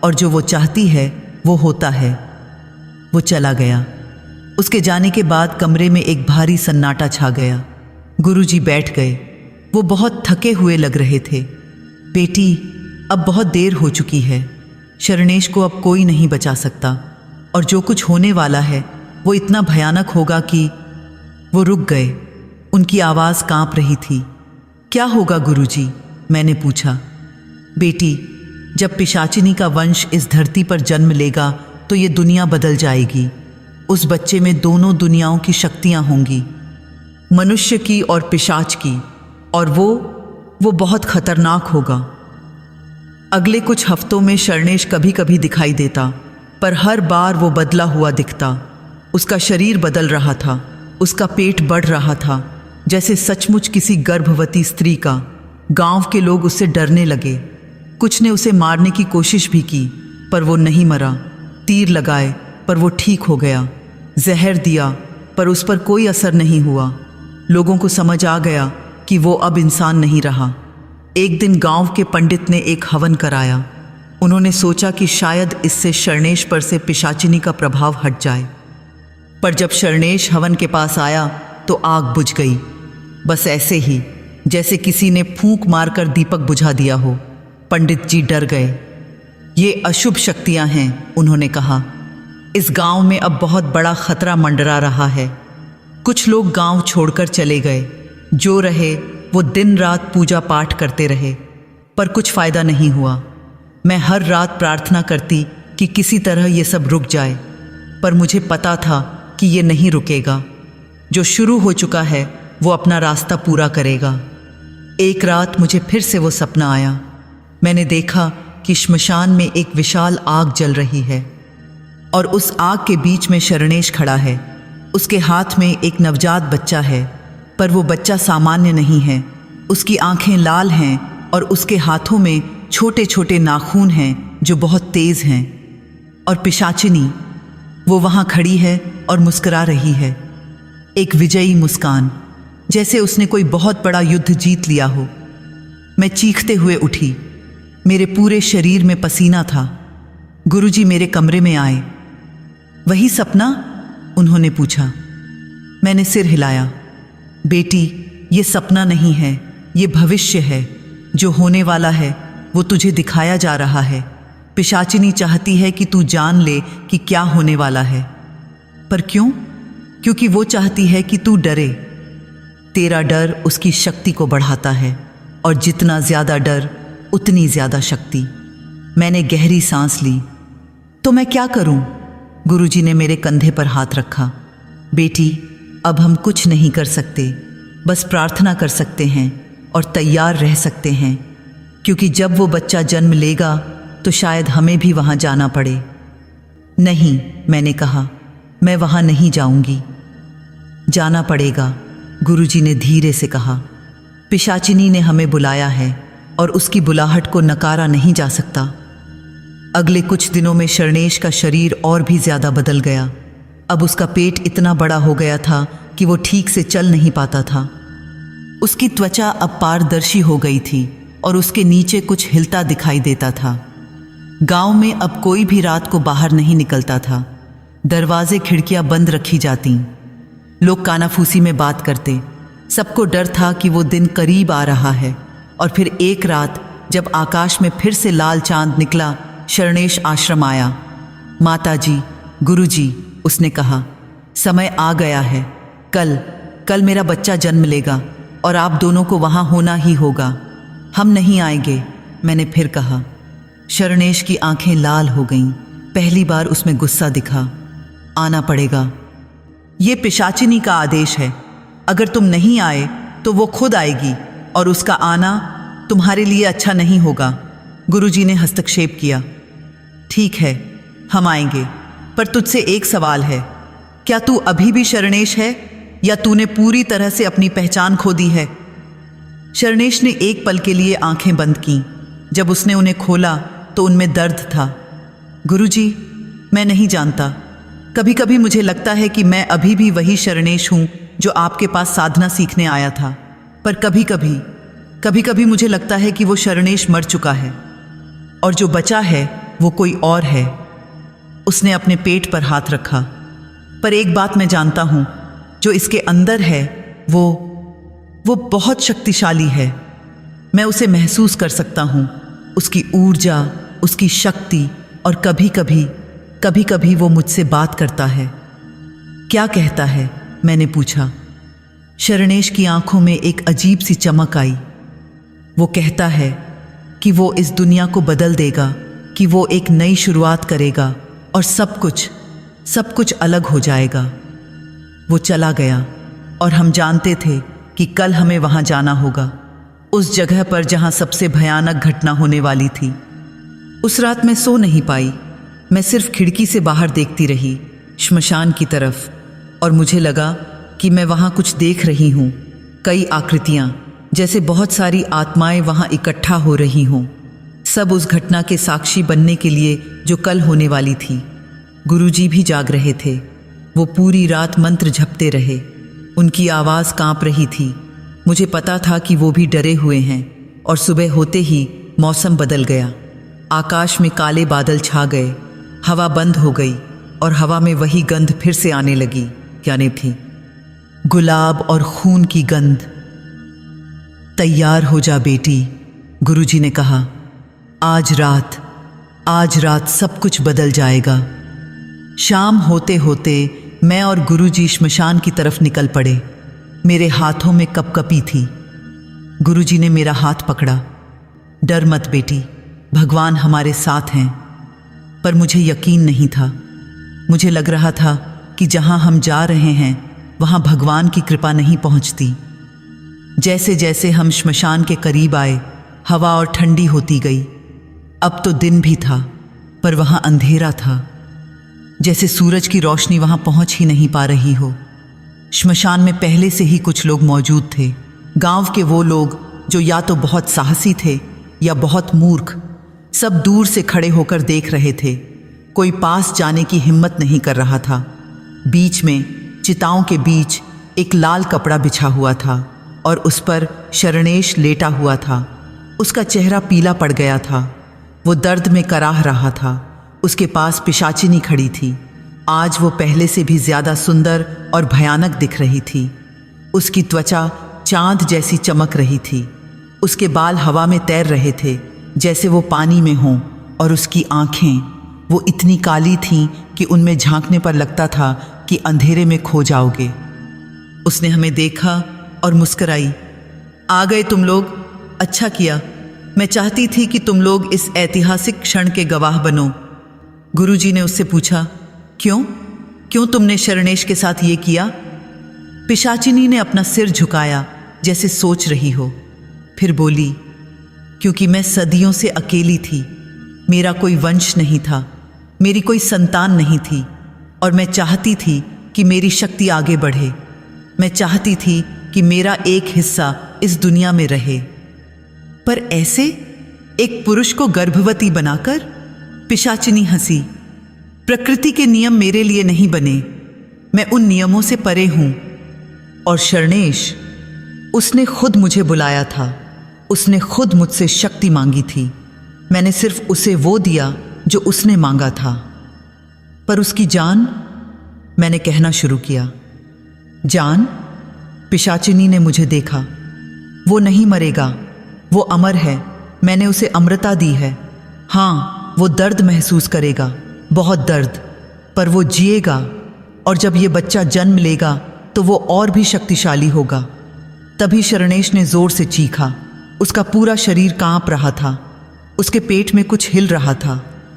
और जो वो चाहती है वो होता है। वो चला गया। उसके जाने के बाद कमरे में एक भारी सन्नाटा छा गया। गुरुजी बैठ गए। वो बहुत थके हुए लग रहे थे। बेटी, अब बहुत देर हो चुकी है। शरणेश को अब कोई नहीं बचा सकता, और जो कुछ होने वाला है वो इतना भयानक होगा कि। वो रुक गए। उनकी आवाज़ कांप रही थी। क्या होगा गुरुजी? मैंने पूछा। बेटी, जब पिशाचिनी का वंश इस धरती पर जन्म लेगा तो ये दुनिया बदल जाएगी। उस बच्चे में दोनों दुनियाओं की शक्तियां होंगी, मनुष्य की और पिशाच की, और वो बहुत खतरनाक होगा। अगले कुछ हफ्तों में शरणेश कभी कभी दिखाई देता, पर हर बार वो बदला हुआ दिखता। उसका शरीर बदल रहा था, उसका पेट बढ़ रहा था, जैसे सचमुच किसी गर्भवती स्त्री का। गांव के लोग उससे डरने लगे। कुछ ने उसे मारने की कोशिश भी की, पर वो नहीं मरा। तीर लगाए, पर वो ठीक हो गया। जहर दिया, पर उस पर कोई असर नहीं हुआ। लोगों को समझ आ गया कि वो अब इंसान नहीं रहा। एक दिन गांव के पंडित ने एक हवन कराया। उन्होंने सोचा कि शायद इससे शरणेश पर से पिशाचिनी का प्रभाव हट जाए। पर जब शरणेश हवन के पास आया तो आग बुझ गई, बस ऐसे ही, जैसे किसी ने फूंक मारकर दीपक बुझा दिया हो। पंडित जी डर गए। ये अशुभ शक्तियां हैं, उन्होंने कहा। इस गांव में अब बहुत बड़ा खतरा मंडरा रहा है। कुछ लोग गांव छोड़कर चले गए। जो रहे वो दिन रात पूजा पाठ करते रहे, पर कुछ फायदा नहीं हुआ। मैं हर रात प्रार्थना करती कि किसी तरह ये सब रुक जाए, पर मुझे पता था कि ये नहीं रुकेगा। जो शुरू हो चुका है वो अपना रास्ता पूरा करेगा। एक रात मुझे फिर से वो सपना आया। मैंने देखा कि श्मशान में एक विशाल आग जल रही है, और उस आग के बीच में शरणेश खड़ा है। उसके हाथ में एक नवजात बच्चा है, पर वो बच्चा सामान्य नहीं है। उसकी आंखें लाल हैं और उसके हाथों में छोटे छोटे नाखून हैं जो बहुत तेज हैं। और पिशाचिनी, वो वहाँ खड़ी है और मुस्कुरा रही है, एक विजयी मुस्कान, जैसे उसने कोई बहुत बड़ा युद्ध जीत लिया हो। मैं चीखते हुए उठी। मेरे पूरे शरीर में पसीना था। गुरुजी मेरे कमरे में आए। वही सपना? उन्होंने पूछा। मैंने सिर हिलाया। बेटी, ये सपना नहीं है, ये भविष्य है। जो होने वाला है वो तुझे दिखाया जा रहा है। पिशाचिनी चाहती है कि तू जान ले कि क्या होने वाला है। पर क्यों? क्योंकि वो चाहती है कि तू डरे। तेरा डर उसकी शक्ति को बढ़ाता है, और जितना ज्यादा डर उतनी ज्यादा शक्ति। मैंने गहरी सांस ली। तो मैं क्या करूं? गुरुजी ने मेरे कंधे पर हाथ रखा। बेटी, अब हम कुछ नहीं कर सकते, बस प्रार्थना कर सकते हैं और तैयार रह सकते हैं, क्योंकि जब वो बच्चा जन्म लेगा तो शायद हमें भी वहां जाना पड़े। नहीं, मैंने कहा, मैं वहां नहीं जाऊंगी। जाना पड़ेगा, गुरुजी ने धीरे से कहा। पिशाचिनी ने हमें बुलाया है और उसकी बुलाहट को नकारा नहीं जा सकता। अगले कुछ दिनों में शरणेश का शरीर और भी ज्यादा बदल गया। अब उसका पेट इतना बड़ा हो गया था कि वो ठीक से चल नहीं पाता था। उसकी त्वचा अब पारदर्शी हो गई थी और उसके नीचे कुछ हिलता दिखाई देता था। गांव में अब कोई भी रात को बाहर नहीं निकलता था। दरवाजे खिड़कियां बंद रखी जाती। लोग कानाफूसी में बात करते। सबको डर था कि वो दिन करीब आ रहा है। और फिर एक रात जब आकाश में फिर से लाल चांद निकला, शरणेश आश्रम आया। माताजी, गुरुजी, उसने कहा, समय आ गया है। कल मेरा बच्चा जन्म लेगा और आप दोनों को वहां होना ही होगा। हम नहीं आएंगे, मैंने फिर कहा। शरणेश की आंखें लाल हो गईं। पहली बार उसमें गुस्सा दिखा। आना पड़ेगा। ये पिशाचिनी का आदेश है। अगर तुम नहीं आए तो वो खुद आएगी और उसका आना तुम्हारे लिए अच्छा नहीं होगा। गुरुजी ने हस्तक्षेप किया। ठीक है, हम आएंगे, पर तुझसे एक सवाल है। क्या तू अभी भी शरणेश है या तूने पूरी तरह से अपनी पहचान खो दी है? शरणेश ने एक पल के लिए आंखें बंद कीं। जब उसने उन्हें खोला तो उनमें दर्द था। गुरुजी, मैं नहीं जानता। कभी कभी मुझे लगता है कि मैं अभी भी वही शरणेश हूं जो आपके पास साधना सीखने आया था, पर कभी कभी मुझे लगता है कि वो शरणेश मर चुका है और जो बचा है वो कोई और है। उसने अपने पेट पर हाथ रखा। पर एक बात मैं जानता हूँ, जो इसके अंदर है वो बहुत शक्तिशाली है। मैं उसे महसूस कर सकता हूँ, उसकी ऊर्जा, उसकी शक्ति, और कभी कभी वो मुझसे बात करता है। क्या कहता है? मैंने पूछा। शरणेश की आंखों में एक अजीब सी चमक आई। वो कहता है कि वो इस दुनिया को बदल देगा, कि वो एक नई शुरुआत करेगा और सब कुछ अलग हो जाएगा। वो चला गया और हम जानते थे कि कल हमें वहां जाना होगा, उस जगह पर जहां सबसे भयानक घटना होने वाली थी। उस रात मैं सो नहीं पाई। मैं सिर्फ खिड़की से बाहर देखती रही, श्मशान की तरफ, और मुझे लगा कि मैं वहां कुछ देख रही हूं। कई आकृतियां, जैसे बहुत सारी आत्माएं वहां इकट्ठा हो रही हों, सब उस घटना के साक्षी बनने के लिए जो कल होने वाली थी। गुरुजी भी जाग रहे थे। वो पूरी रात मंत्र जपते रहे। उनकी आवाज़ कांप रही थी। मुझे पता था कि वो भी डरे हुए हैं। और सुबह होते ही मौसम बदल गया। आकाश में काले बादल छा गए, हवा बंद हो गई और हवा में वही गंध फिर से आने लगी। यानी थी गुलाब और खून की गंध। तैयार हो जा बेटी, गुरुजी ने कहा। आज रात सब कुछ बदल जाएगा। शाम होते होते मैं और गुरुजी श्मशान की तरफ निकल पड़े। मेरे हाथों में कपकपी थी। गुरुजी ने मेरा हाथ पकड़ा। डर मत बेटी, भगवान हमारे साथ हैं। पर मुझे यकीन नहीं था। मुझे लग रहा था कि जहां हम जा रहे हैं वहां भगवान की कृपा नहीं पहुंचती। जैसे जैसे हम श्मशान के करीब आए, हवा और ठंडी होती गई। अब तो दिन भी था, पर वहां अंधेरा था, जैसे सूरज की रोशनी वहां पहुंच ही नहीं पा रही हो। श्मशान में पहले से ही कुछ लोग मौजूद थे। गांव के वो लोग जो या तो बहुत साहसी थे या बहुत मूर्ख। सब दूर से खड़े होकर देख रहे थे। कोई पास जाने की हिम्मत नहीं कर रहा था। बीच में, चिताओं के बीच, एक लाल कपड़ा बिछा हुआ था और उस पर शरणेश लेटा हुआ था। उसका चेहरा पीला पड़ गया था। वो दर्द में कराह रहा था। उसके पास पिशाचिनी खड़ी थी। आज वो पहले से भी ज्यादा सुंदर और भयानक दिख रही थी। उसकी त्वचा चांद जैसी चमक रही थी। उसके बाल हवा में तैर रहे थे जैसे वो पानी में हों, और उसकी आंखें, वो इतनी काली थीं कि उनमें झांकने पर लगता था कि अंधेरे में खो जाओगे। उसने हमें देखा और मुस्कुराई। आ गए तुम लोग, अच्छा किया। मैं चाहती थी कि तुम लोग इस ऐतिहासिक क्षण के गवाह बनो। गुरुजी ने उससे पूछा, क्यों तुमने शरणेश के साथ ये किया? पिशाचिनी ने अपना सिर झुकाया जैसे सोच रही हो। फिर बोली, क्योंकि मैं सदियों से अकेली थी। मेरा कोई वंश नहीं था, मेरी कोई संतान नहीं थी, और मैं चाहती थी कि मेरी शक्ति आगे बढ़े। मैं चाहती थी कि मेरा एक हिस्सा इस दुनिया में रहे। पर ऐसे एक पुरुष को गर्भवती बनाकर? पिशाचिनी हंसी। प्रकृति के नियम मेरे लिए नहीं बने। मैं उन नियमों से परे हूं। और शरणेश, उसने खुद मुझे बुलाया था। उसने खुद मुझसे शक्ति मांगी थी। मैंने सिर्फ उसे वो दिया जो उसने मांगा था। पर उसकी जान, मैंने कहना शुरू किया। जान? पिशाचिनी ने मुझे देखा। वो नहीं मरेगा, वो अमर है। मैंने उसे अमृता दी है। हाँ, वो दर्द महसूस करेगा, बहुत दर्द, पर वो जिएगा। और जब ये बच्चा जन्म लेगा तो वो और भी शक्तिशाली होगा। तभी शरणेश ने जोर से चीखा। उसका पूरा शरीर कांप रहा था। उसके पेट में कुछ हिल रहा था,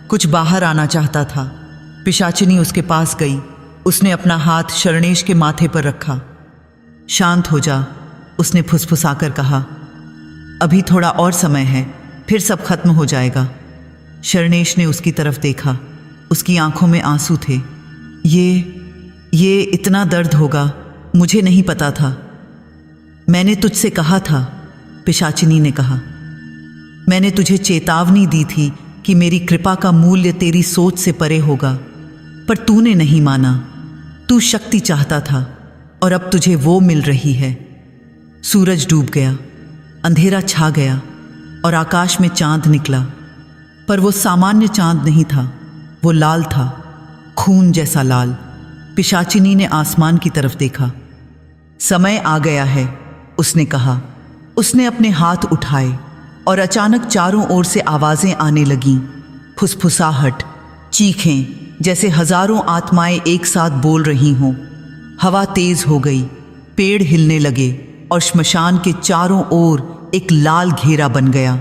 कुछ बाहर आना चाहता था। पिशाचिनी उसके पास गई। उसने अपना हाथ शरणेश के माथे पर रखा। शांत हो जा, उसने फुसफुसाकर कहा। अभी थोड़ा और समय है, फिर सब खत्म हो जाएगा। शरणेश ने उसकी तरफ देखा। उसकी आंखों में आंसू थे। ये इतना दर्द होगा, मुझे नहीं पता था। मैंने तुझसे कहा था, पिशाचिनी ने कहा। मैंने तुझे चेतावनी दी थी कि मेरी कृपा का मूल्य तेरी सोच से परे होगा, पर तूने नहीं माना। तू शक्ति चाहता था और अब तुझे वो मिल रही है। सूरज डूब गया, अंधेरा छा गया और आकाश में चांद निकला। पर वो सामान्य चांद नहीं था, वो लाल था, खून जैसा लाल। पिशाचिनी ने आसमान की तरफ देखा। समय आ गया है, उसने कहा। उसने अपने हाथ उठाए और अचानक चारों ओर से आवाजें आने लगीं, फुसफुसाहट, चीखें, जैसे हजारों आत्माएं एक साथ बोल रही हों। हवा तेज हो गई, पेड़ हिलने लगे और श्मशान के चारों ओर एक लाल घेरा बन गया।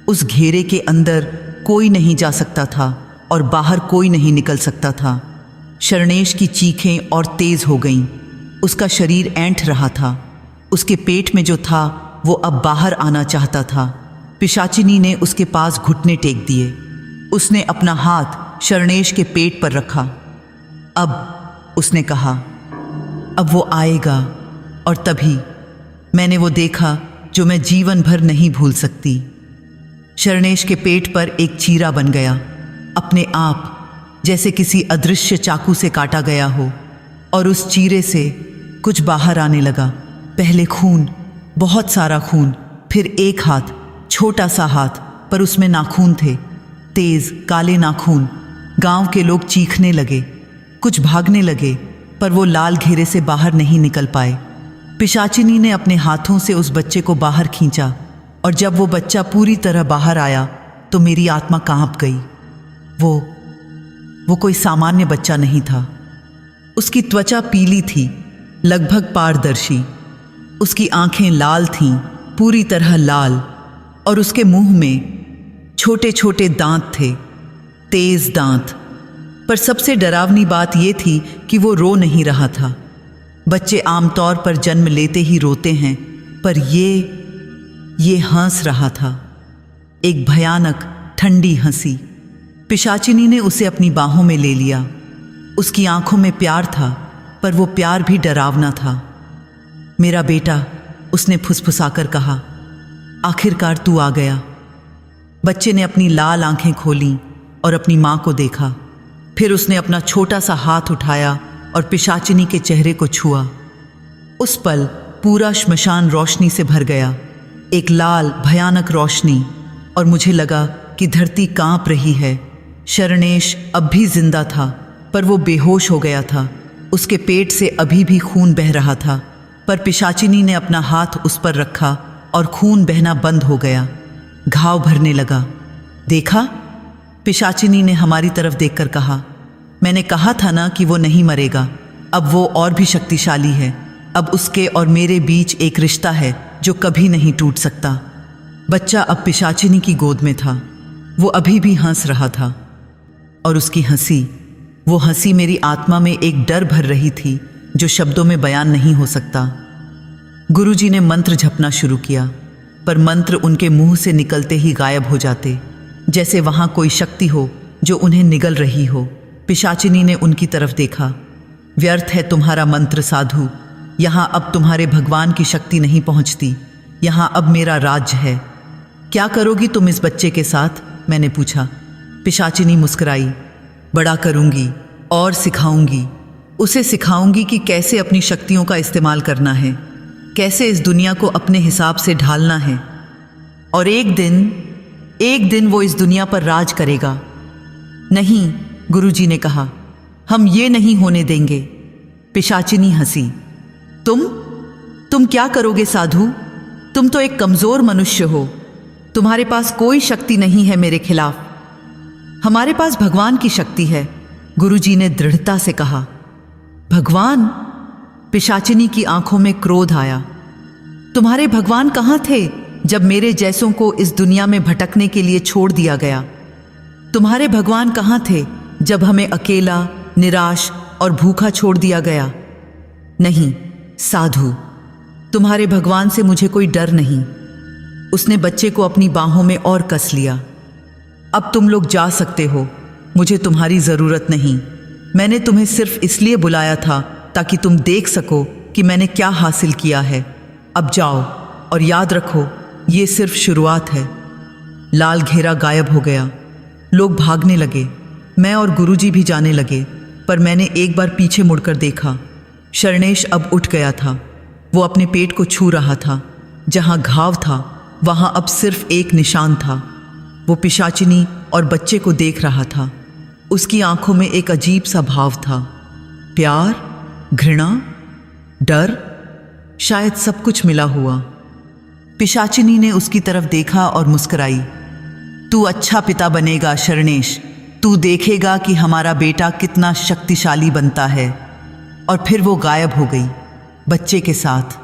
उस घेरे के अंदर कोई नहीं जा सकता था और बाहर कोई नहीं निकल सकता था। शरणेश की चीखें और तेज हो गईं। उसका शरीर ऐंठ रहा था। उसके पेट में जो था वो अब बाहर आना चाहता था। पिशाचिनी ने उसके पास घुटने टेक दिए। उसने अपना हाथ शरणेश के पेट पर रखा। अब, उसने कहा, अब वो आएगा। और तभी मैंने वो देखा जो मैं जीवन भर नहीं भूल सकती। शरणेश के पेट पर एक चीरा बन गया, अपने आप, जैसे किसी अदृश्य चाकू से काटा गया हो। और उस चीरे से कुछ बाहर आने लगा। पहले खून, बहुत सारा खून, फिर एक हाथ, छोटा सा हाथ, पर उसमें नाखून थे, तेज काले नाखून। गांव के लोग चीखने लगे, कुछ भागने लगे, पर वो लाल घेरे से बाहर नहीं निकल पाए। पिशाचिनी ने अपने हाथों से उस बच्चे को बाहर खींचा और जब वो बच्चा पूरी तरह बाहर आया तो मेरी आत्मा कांप गई। वो कोई सामान्य बच्चा नहीं था। उसकी त्वचा पीली थी, लगभग पारदर्शी। उसकी आंखें लाल थीं, पूरी तरह लाल, और उसके मुंह में छोटे छोटे दांत थे, तेज दांत। पर सबसे डरावनी बात यह थी कि वो रो नहीं रहा था। बच्चे आमतौर पर जन्म लेते ही रोते हैं, पर ये हंस रहा था, एक भयानक ठंडी हंसी। पिशाचिनी ने उसे अपनी बाहों में ले लिया। उसकी आंखों में प्यार था, पर वो प्यार भी डरावना था। मेरा बेटा, उसने फुसफुसाकर कहा, आखिरकार तू आ गया। बच्चे ने अपनी लाल आंखें खोलीं और अपनी मां को देखा। फिर उसने अपना छोटा सा हाथ उठाया और पिशाचिनी के चेहरे को छुआ। उस पल पूरा श्मशान रोशनी से भर गया, एक लाल भयानक रोशनी, और मुझे लगा कि धरती कांप रही है। शरणेश अब भी जिंदा था, पर वो बेहोश हो गया था। उसके पेट से अभी भी खून बह रहा था, पर पिशाचिनी ने अपना हाथ उस पर रखा और खून बहना बंद हो गया। घाव भरने लगा। देखा? पिशाचिनी ने हमारी तरफ देखकर कहा, मैंने कहा था ना कि वो नहीं मरेगा। अब वो और भी शक्तिशाली है। अब उसके और मेरे बीच एक रिश्ता है जो कभी नहीं टूट सकता। बच्चा अब पिशाचिनी की गोद में था। वो अभी भी हंस रहा था, और उसकी हंसी, वो हंसी मेरी आत्मा में एक डर भर रही थी जो शब्दों में बयान नहीं हो सकता। गुरुजी ने मंत्र जपना शुरू किया, पर मंत्र उनके मुंह से निकलते ही गायब हो जाते, जैसे वहां कोई शक्ति हो जो उन्हें निगल रही हो। पिशाचिनी ने उनकी तरफ देखा। व्यर्थ है तुम्हारा मंत्र साधु। यहाँ अब तुम्हारे भगवान की शक्ति नहीं पहुँचती। यहाँ अब मेरा राज्य है। क्या करोगी तुम इस बच्चे के साथ? मैंने पूछा। पिशाचिनी मुस्कुराई। बड़ा करूँगी और सिखाऊंगी। उसे सिखाऊंगी कि कैसे अपनी शक्तियों का इस्तेमाल करना है, कैसे इस दुनिया को अपने हिसाब से ढालना है। और एक दिन वो इस दुनिया पर राज करेगा। नहीं, गुरुजी ने कहा, हम ये नहीं होने देंगे। पिशाचिनी हंसी। तुम क्या करोगे साधु? तुम तो एक कमजोर मनुष्य हो। तुम्हारे पास कोई शक्ति नहीं है मेरे खिलाफ। हमारे पास भगवान की शक्ति है, गुरुजी ने दृढ़ता से कहा। भगवान? पिशाचिनी की आंखों में क्रोध आया। तुम्हारे भगवान कहाँ थे जब मेरे जैसों को इस दुनिया में भटकने के लिए छोड़ दिया गया? तुम्हारे भगवान कहाँ थे जब हमें अकेला, निराश और भूखा छोड़ दिया गया? नहीं साधु, तुम्हारे भगवान से मुझे कोई डर नहीं। उसने बच्चे को अपनी बाहों में और कस लिया। अब तुम लोग जा सकते हो, मुझे तुम्हारी जरूरत नहीं। मैंने तुम्हें सिर्फ इसलिए बुलाया था ताकि तुम देख सको कि मैंने क्या हासिल किया है। अब जाओ, और याद रखो, ये सिर्फ शुरुआत है। लाल घेरा गायब हो गया। लोग भागने लगे। मैं और गुरुजी भी जाने लगे, पर मैंने एक बार पीछे मुड़कर देखा। शरणेश अब उठ गया था। वो अपने पेट को छू रहा था। जहां घाव था वहां अब सिर्फ एक निशान था। वो पिशाचिनी और बच्चे को देख रहा था। उसकी आंखों में एक अजीब सा भाव था। प्यार, घृणा, डर, शायद सब कुछ मिला हुआ। पिशाचिनी ने उसकी तरफ देखा और मुस्कुराई। तू अच्छा पिता बनेगा शरणेश, तू देखेगा कि हमारा बेटा कितना शक्तिशाली बनता है। और फिर वो गायब हो गई बच्चे के साथ,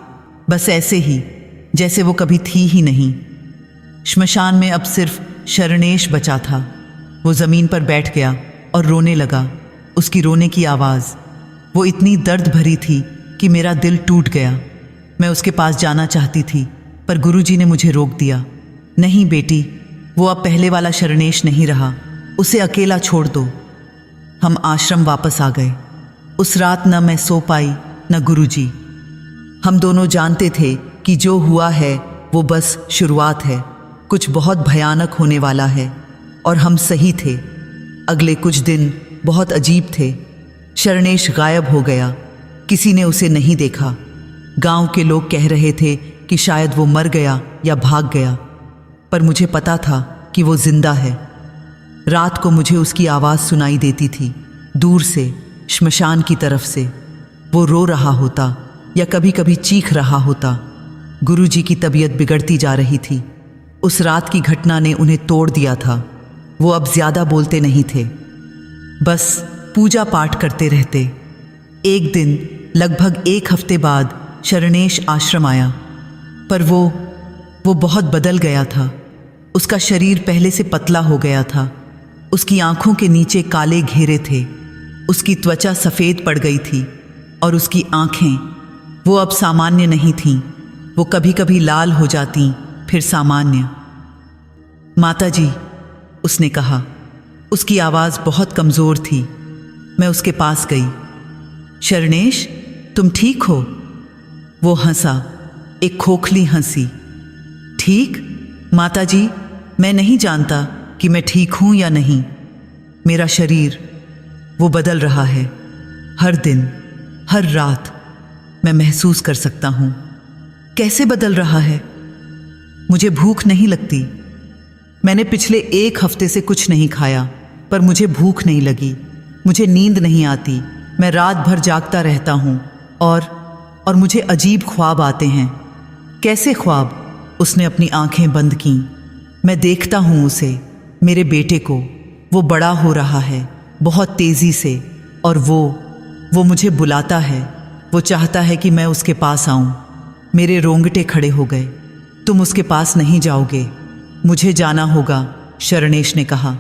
बस ऐसे ही जैसे वो कभी थी ही नहीं। श्मशान में अब सिर्फ शरणेश बचा था। वो ज़मीन पर बैठ गया और रोने लगा। उसकी रोने की आवाज़ वो इतनी दर्द भरी थी कि मेरा दिल टूट गया। मैं उसके पास जाना चाहती थी, पर गुरुजी ने मुझे रोक दिया। नहीं बेटी, वो अब पहले वाला शरणेश नहीं रहा, उसे अकेला छोड़ दो। हम आश्रम वापस आ गए। उस रात न मैं सो पाई न गुरुजी। हम दोनों जानते थे कि जो हुआ है वो बस शुरुआत है, कुछ बहुत भयानक होने वाला है। और हम सही थे। अगले कुछ दिन बहुत अजीब थे। शरणेश गायब हो गया, किसी ने उसे नहीं देखा। गांव के लोग कह रहे थे कि शायद वो मर गया या भाग गया, पर मुझे पता था कि वो जिंदा है। रात को मुझे उसकी आवाज़ सुनाई देती थी, दूर से, श्मशान की तरफ से। वो रो रहा होता या कभी कभी चीख रहा होता। गुरुजी की तबीयत बिगड़ती जा रही थी। उस रात की घटना ने उन्हें तोड़ दिया था। वो अब ज़्यादा बोलते नहीं थे, बस पूजा पाठ करते रहते। एक दिन लगभग 1 हफ्ते बाद शरणेश आश्रम आया, पर वो बहुत बदल गया था। उसका शरीर पहले से पतला हो गया था। उसकी आंखों के नीचे काले घेरे थे। उसकी त्वचा सफ़ेद पड़ गई थी और उसकी आंखें वो अब सामान्य नहीं थीं। वो कभी कभी लाल हो जाती, फिर सामान्य। माताजी, उसने कहा। उसकी आवाज़ बहुत कमज़ोर थी। मैं उसके पास गई। शरणेश, तुम ठीक हो? वो हंसा, एक खोखली हंसी। ठीक? माताजी, मैं नहीं जानता कि मैं ठीक हूं या नहीं। मेरा शरीर वो बदल रहा है। हर दिन, हर रात मैं महसूस कर सकता हूं। कैसे बदल रहा है? मुझे भूख नहीं लगती। मैंने पिछले 1 हफ्ते से कुछ नहीं खाया, पर मुझे भूख नहीं लगी। मुझे नींद नहीं आती। मैं रात भर जागता रहता हूं और मुझे अजीब ख्वाब आते हैं। कैसे ख्वाब? उसने अपनी आंखें बंद कीं। मैं देखता हूं उसे, मेरे बेटे को। वो बड़ा हो रहा है बहुत तेज़ी से, और वो मुझे बुलाता है। वो चाहता है कि मैं उसके पास आऊं। मेरे रोंगटे खड़े हो गए। तुम उसके पास नहीं जाओगे। मुझे जाना होगा, शरणेश ने कहा।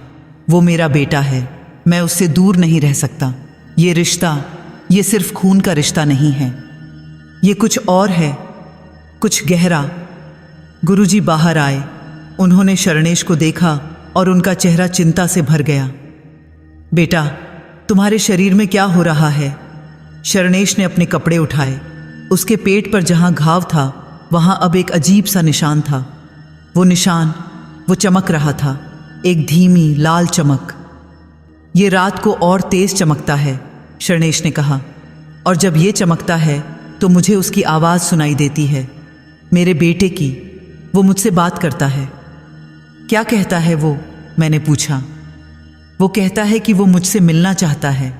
वो मेरा बेटा है, मैं उससे दूर नहीं रह सकता। ये रिश्ता, ये सिर्फ खून का रिश्ता नहीं है, ये कुछ और है, कुछ गहरा। गुरुजी बाहर आए। उन्होंने शरणेश को देखा और उनका चेहरा चिंता से भर गया। बेटा, तुम्हारे शरीर में क्या हो रहा है? शरणेश ने अपने कपड़े उठाए। उसके पेट पर जहां घाव था, वहां अब एक अजीब सा निशान था। वो निशान, वो चमक रहा था, एक धीमी लाल चमक। ये रात को और तेज चमकता है, शरणेश ने कहा। और जब ये चमकता है तो मुझे उसकी आवाज़ सुनाई देती है, मेरे बेटे की। वो मुझसे बात करता है। क्या कहता है वो? मैंने पूछा। वो कहता है कि वो मुझसे मिलना चाहता है,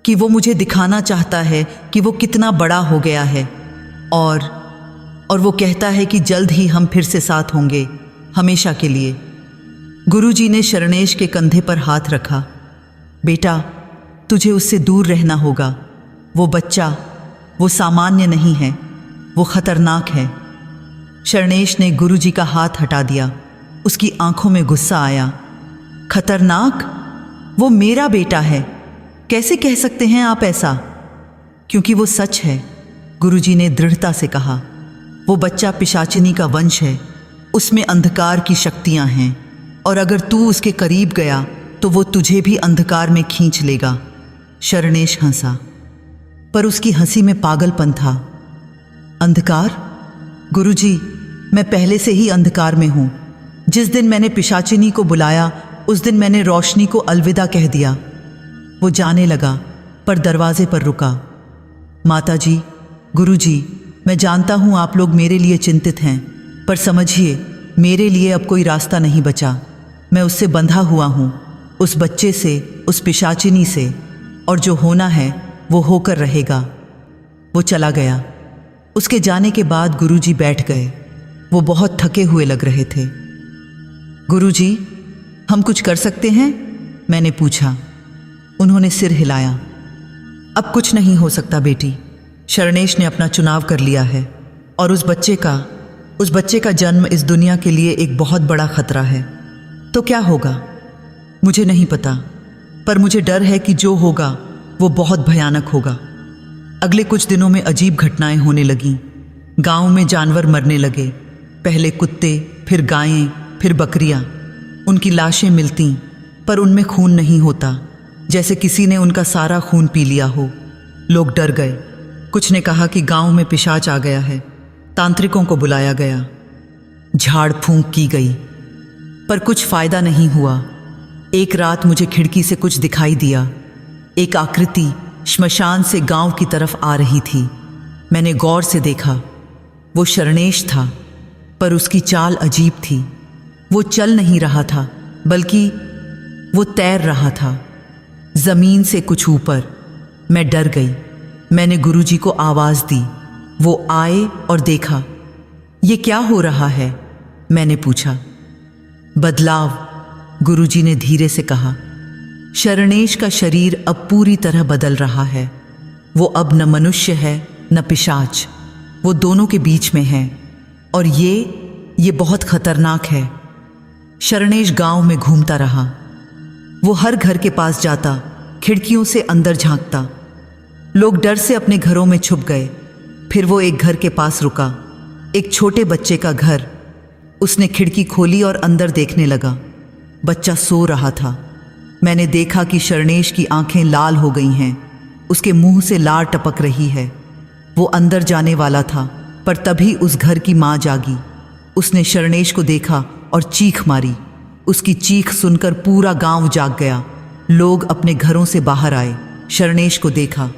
कि वो मुझे दिखाना चाहता है कि वो कितना बड़ा हो गया है। और वो कहता है कि जल्द ही हम फिर से साथ होंगे, हमेशा के लिए। गुरुजी ने शरणेश के कंधे पर हाथ रखा। बेटा, तुझे उससे दूर रहना होगा। वो बच्चा, वो सामान्य नहीं है, वो खतरनाक है। शरणेश ने गुरुजी का हाथ हटा दिया। उसकी आंखों में गुस्सा आया। खतरनाक? वो मेरा बेटा है, कैसे कह सकते हैं आप ऐसा? क्योंकि वो सच है, गुरुजी ने दृढ़ता से कहा। वो बच्चा पिशाचिनी का वंश है, उसमें अंधकार की शक्तियां हैं, और अगर तू उसके करीब गया तो वो तुझे भी अंधकार में खींच लेगा। शरणेश हंसा, पर उसकी हंसी में पागलपन था। अंधकार? गुरुजी, मैं पहले से ही अंधकार में हूं। जिस दिन मैंने पिशाचिनी को बुलाया, उस दिन मैंने रोशनी को अलविदा कह दिया। वो जाने लगा, पर दरवाजे पर रुका। माताजी, गुरुजी, मैं जानता हूं आप लोग मेरे लिए चिंतित हैं, पर समझिए, मेरे लिए अब कोई रास्ता नहीं बचा। मैं उससे बंधा हुआ हूं, उस बच्चे से, उस पिशाचिनी से, और जो होना है वो होकर रहेगा। वो चला गया। उसके जाने के बाद गुरुजी बैठ गए। वो बहुत थके हुए लग रहे थे। गुरुजी, हम कुछ कर सकते हैं? मैंने पूछा। उन्होंने सिर हिलाया। अब कुछ नहीं हो सकता बेटी। शरणेश ने अपना चुनाव कर लिया है और उस बच्चे का जन्म इस दुनिया के लिए एक बहुत बड़ा खतरा है। तो क्या होगा मुझे नहीं पता, पर मुझे डर है कि जो होगा वो बहुत भयानक होगा। अगले कुछ दिनों में अजीब घटनाएं होने लगीं। गांव में जानवर मरने लगे। पहले कुत्ते, फिर गायें, फिर बकरियां। उनकी लाशें मिलती, पर उनमें खून नहीं होता, जैसे किसी ने उनका सारा खून पी लिया हो। लोग डर गए। कुछ ने कहा कि गांव में पिशाच आ गया है। तांत्रिकों को बुलाया गया। झाड़ फूंक की गई, पर कुछ फायदा नहीं हुआ। एक रात मुझे खिड़की से कुछ दिखाई दिया। एक आकृति श्मशान से गांव की तरफ आ रही थी। मैंने गौर से देखा। वो शरणेश था, पर उसकी चाल अजीब थी। वो चल नहीं रहा था, बल्कि वो तैर रहा था, जमीन से कुछ ऊपर। मैं डर गई। मैंने गुरुजी को आवाज दी। वो आए और देखा। ये क्या हो रहा है? मैंने पूछा। बदलाव, गुरुजी ने धीरे से कहा। शरणेश का शरीर अब पूरी तरह बदल रहा है। वो अब न मनुष्य है न पिशाच। वो दोनों के बीच में है, और ये बहुत खतरनाक है। शरणेश गांव में घूमता रहा। वो हर घर के पास जाता, खिड़कियों से अंदर झांकता। लोग डर से अपने घरों में छुप गए। फिर वो एक घर के पास रुका, एक छोटे बच्चे का घर। उसने खिड़की खोली और अंदर देखने लगा। बच्चा सो रहा था। मैंने देखा कि शरणेश की आंखें लाल हो गई हैं। उसके मुंह से लार टपक रही है। वो अंदर जाने वाला था, पर तभी उस घर की माँ जागी। उसने शरणेश को देखा और चीख मारी। उसकी चीख सुनकर पूरा गांव जाग गया। लोग अपने घरों से बाहर आए। शरणेश को देखा।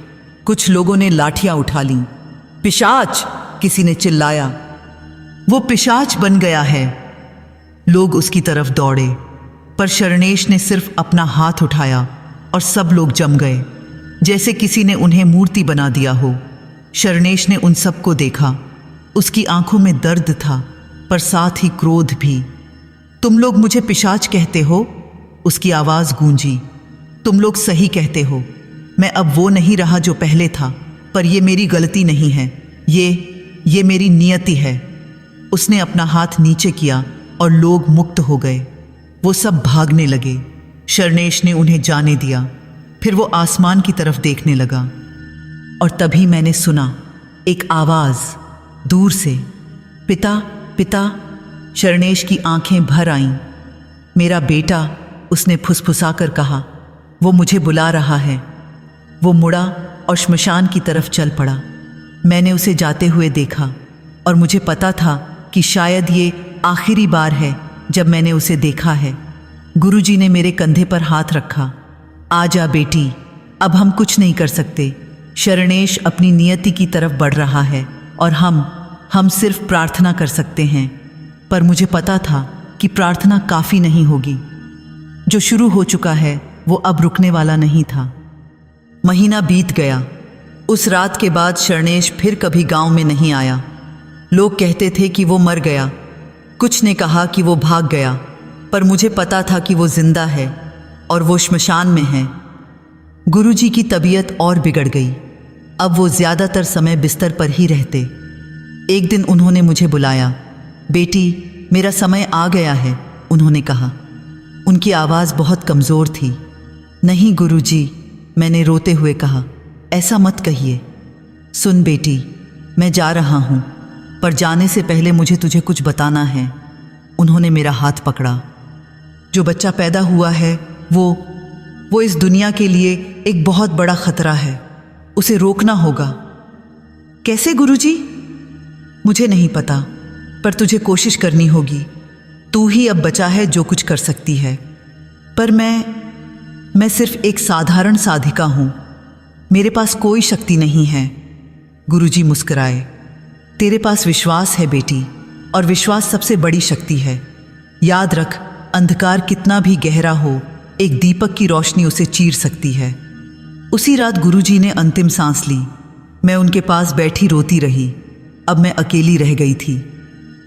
कुछ लोगों ने लाठियां उठा लीं। पिशाच, किसी ने चिल्लाया। वो पिशाच बन गया है। लोग उसकी तरफ दौड़े, पर शरणेश ने सिर्फ अपना हाथ उठाया और सब लोग जम गए, जैसे किसी ने उन्हें मूर्ति बना दिया हो। शरणेश ने उन सबको देखा। उसकी आंखों में दर्द था, पर साथ ही क्रोध भी। तुम लोग मुझे पिशाच कहते हो? उसकी आवाज गूंजी। तुम लोग सही कहते हो। मैं अब वो नहीं रहा जो पहले था, पर ये मेरी गलती नहीं है। ये मेरी नियति है। उसने अपना हाथ नीचे किया और लोग मुक्त हो गए। वो सब भागने लगे। शरणेश ने उन्हें जाने दिया। फिर वो आसमान की तरफ देखने लगा, और तभी मैंने सुना एक आवाज दूर से, पिता पिता। शरणेश की आंखें भर आईं। मेरा बेटा, उसने फुसफुसाकर कहा। वो मुझे बुला रहा है। वो मुड़ा और श्मशान की तरफ चल पड़ा। मैंने उसे जाते हुए देखा, और मुझे पता था कि शायद ये आखिरी बार है जब मैंने उसे देखा है। गुरुजी ने मेरे कंधे पर हाथ रखा। आजा बेटी, अब हम कुछ नहीं कर सकते। शरणेश अपनी नियति की तरफ बढ़ रहा है, और हम सिर्फ प्रार्थना कर सकते हैं। पर मुझे पता था कि प्रार्थना काफ़ी नहीं होगी। जो शुरू हो चुका है वो अब रुकने वाला नहीं था। महीना बीत गया। उस रात के बाद शरणेश फिर कभी गांव में नहीं आया। लोग कहते थे कि वो मर गया। कुछ ने कहा कि वो भाग गया, पर मुझे पता था कि वो जिंदा है और वो श्मशान में है। गुरुजी की तबीयत और बिगड़ गई। अब वो ज़्यादातर समय बिस्तर पर ही रहते। एक दिन उन्होंने मुझे बुलाया। बेटी, मेरा समय आ गया है, उन्होंने कहा। उनकी आवाज़ बहुत कमज़ोर थी। नहीं गुरुजी, मैंने रोते हुए कहा, ऐसा मत कहिए। सुन बेटी, मैं जा रहा हूँ, पर जाने से पहले मुझे तुझे कुछ बताना है। उन्होंने मेरा हाथ पकड़ा। जो बच्चा पैदा हुआ है वो इस दुनिया के लिए एक बहुत बड़ा खतरा है। उसे रोकना होगा। कैसे गुरुजी? मुझे नहीं पता, पर तुझे कोशिश करनी होगी। तू ही अब बचा है जो कुछ कर सकती है। पर मैं सिर्फ एक साधारण साधिका हूँ। मेरे पास कोई शक्ति नहीं है। गुरुजी मुस्कुराए। तेरे पास विश्वास है बेटी, और विश्वास सबसे बड़ी शक्ति है। याद रख, अंधकार कितना भी गहरा हो, एक दीपक की रोशनी उसे चीर सकती है। उसी रात गुरुजी ने अंतिम सांस ली। मैं उनके पास बैठी रोती रही। अब मैं अकेली रह गई थी।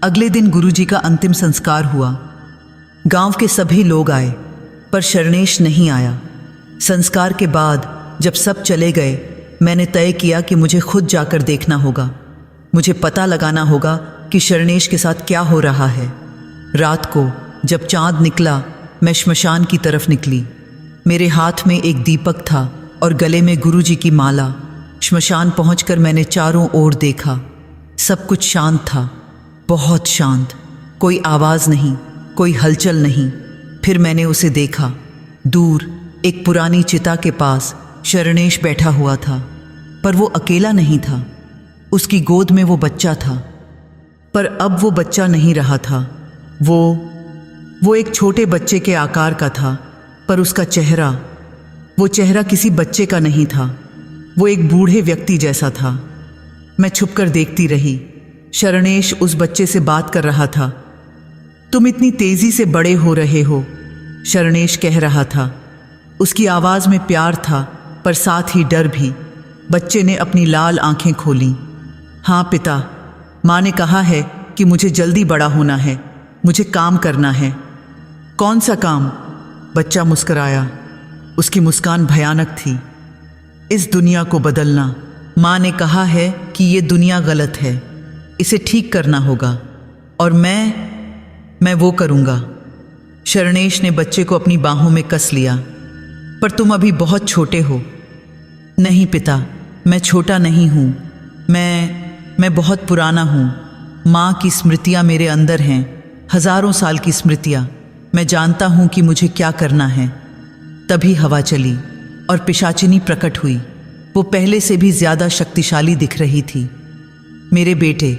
अगले दिन गुरुजी का अंतिम संस्कार हुआ। गांव के सभी लोग आए, पर शरणेश नहीं आया। संस्कार के बाद जब सब चले गए, मैंने तय किया कि मुझे खुद जाकर देखना होगा। मुझे पता लगाना होगा कि शरणेश के साथ क्या हो रहा है। रात को जब चांद निकला, मैं श्मशान की तरफ निकली। मेरे हाथ में एक दीपक था और गले में गुरुजी की माला। श्मशान पहुंचकर मैंने चारों ओर देखा। सब कुछ शांत था, बहुत शांत। कोई आवाज़ नहीं, कोई हलचल नहीं। फिर मैंने उसे देखा। दूर एक पुरानी चिता के पास शरणेश बैठा हुआ था, पर वो अकेला नहीं था। उसकी गोद में वो बच्चा था, पर अब वो बच्चा नहीं रहा था। वो एक छोटे बच्चे के आकार का था, पर उसका चेहरा, वो चेहरा किसी बच्चे का नहीं था। वो एक बूढ़े व्यक्ति जैसा था। मैं छुपकर देखती रही। शरणेश उस बच्चे से बात कर रहा था। तुम इतनी तेजी से बड़े हो रहे हो, शरणेश कह रहा था। उसकी आवाज़ में प्यार था, पर साथ ही डर भी। बच्चे ने अपनी लाल आंखें खोलीं। हाँ पिता, माँ ने कहा है कि मुझे जल्दी बड़ा होना है, मुझे काम करना है। कौन सा काम? बच्चा मुस्कराया। उसकी मुस्कान भयानक थी। इस दुनिया को बदलना। माँ ने कहा है कि ये दुनिया गलत है, इसे ठीक करना होगा, और मैं वो करूँगा। शरणेश ने बच्चे को अपनी बाहों में कस लिया। पर तुम अभी बहुत छोटे हो। नहीं पिता, मैं छोटा नहीं हूँ। मैं बहुत पुराना हूँ। माँ की स्मृतियाँ मेरे अंदर हैं, हजारों साल की स्मृतियाँ। मैं जानता हूँ कि मुझे क्या करना है। तभी हवा चली और पिशाचिनी प्रकट हुई। वो पहले से भी ज़्यादा शक्तिशाली दिख रही थी। मेरे बेटे,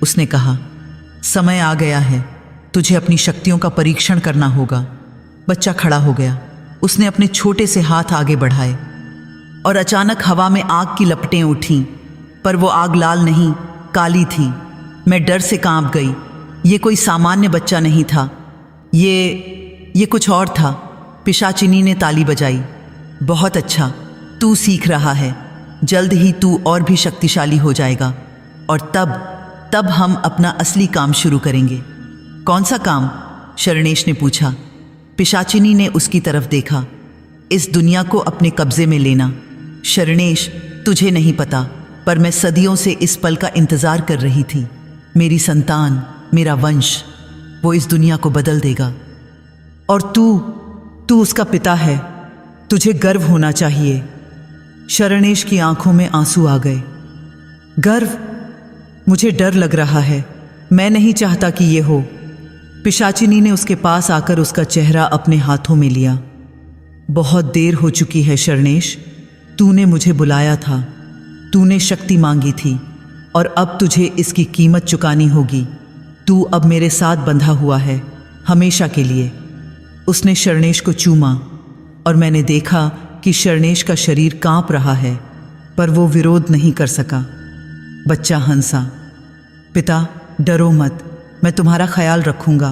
उसने कहा, समय आ गया है, तुझे अपनी शक्तियों का परीक्षण करना होगा। बच्चा खड़ा हो गया। उसने अपने छोटे से हाथ आगे बढ़ाए और अचानक हवा में आग की लपटें उठीं, पर वो आग लाल नहीं, काली थी। मैं डर से कांप गई। ये कोई सामान्य बच्चा नहीं था, ये कुछ और था। पिशाचिनी ने ताली बजाई। बहुत अच्छा, तू सीख रहा है। जल्द ही तू और भी शक्तिशाली हो जाएगा, और तब हम अपना असली काम शुरू करेंगे। कौन सा काम? शरणेश ने पूछा। पिशाचिनी ने उसकी तरफ देखा। इस दुनिया को अपने कब्जे में लेना। शरणेश, तुझे नहीं पता, पर मैं सदियों से इस पल का इंतजार कर रही थी। मेरी संतान, मेरा वंश, वो इस दुनिया को बदल देगा, और तू उसका पिता है। तुझे गर्व होना चाहिए। शरणेश की आंखों में आंसू आ गए। गर्व? मुझे डर लग रहा है। मैं नहीं चाहता कि ये हो। पिशाचिनी ने उसके पास आकर उसका चेहरा अपने हाथों में लिया। बहुत देर हो चुकी है शरणेश, तूने मुझे बुलाया था, तूने शक्ति मांगी थी, और अब तुझे इसकी कीमत चुकानी होगी। तू अब मेरे साथ बंधा हुआ है, हमेशा के लिए। उसने शरणेश को चूमा, और मैंने देखा कि शरणेश का शरीर कांप रहा है, पर वो विरोध नहीं कर सका। बच्चा हंसा। पिता, डरो मत, मैं तुम्हारा ख्याल रखूंगा।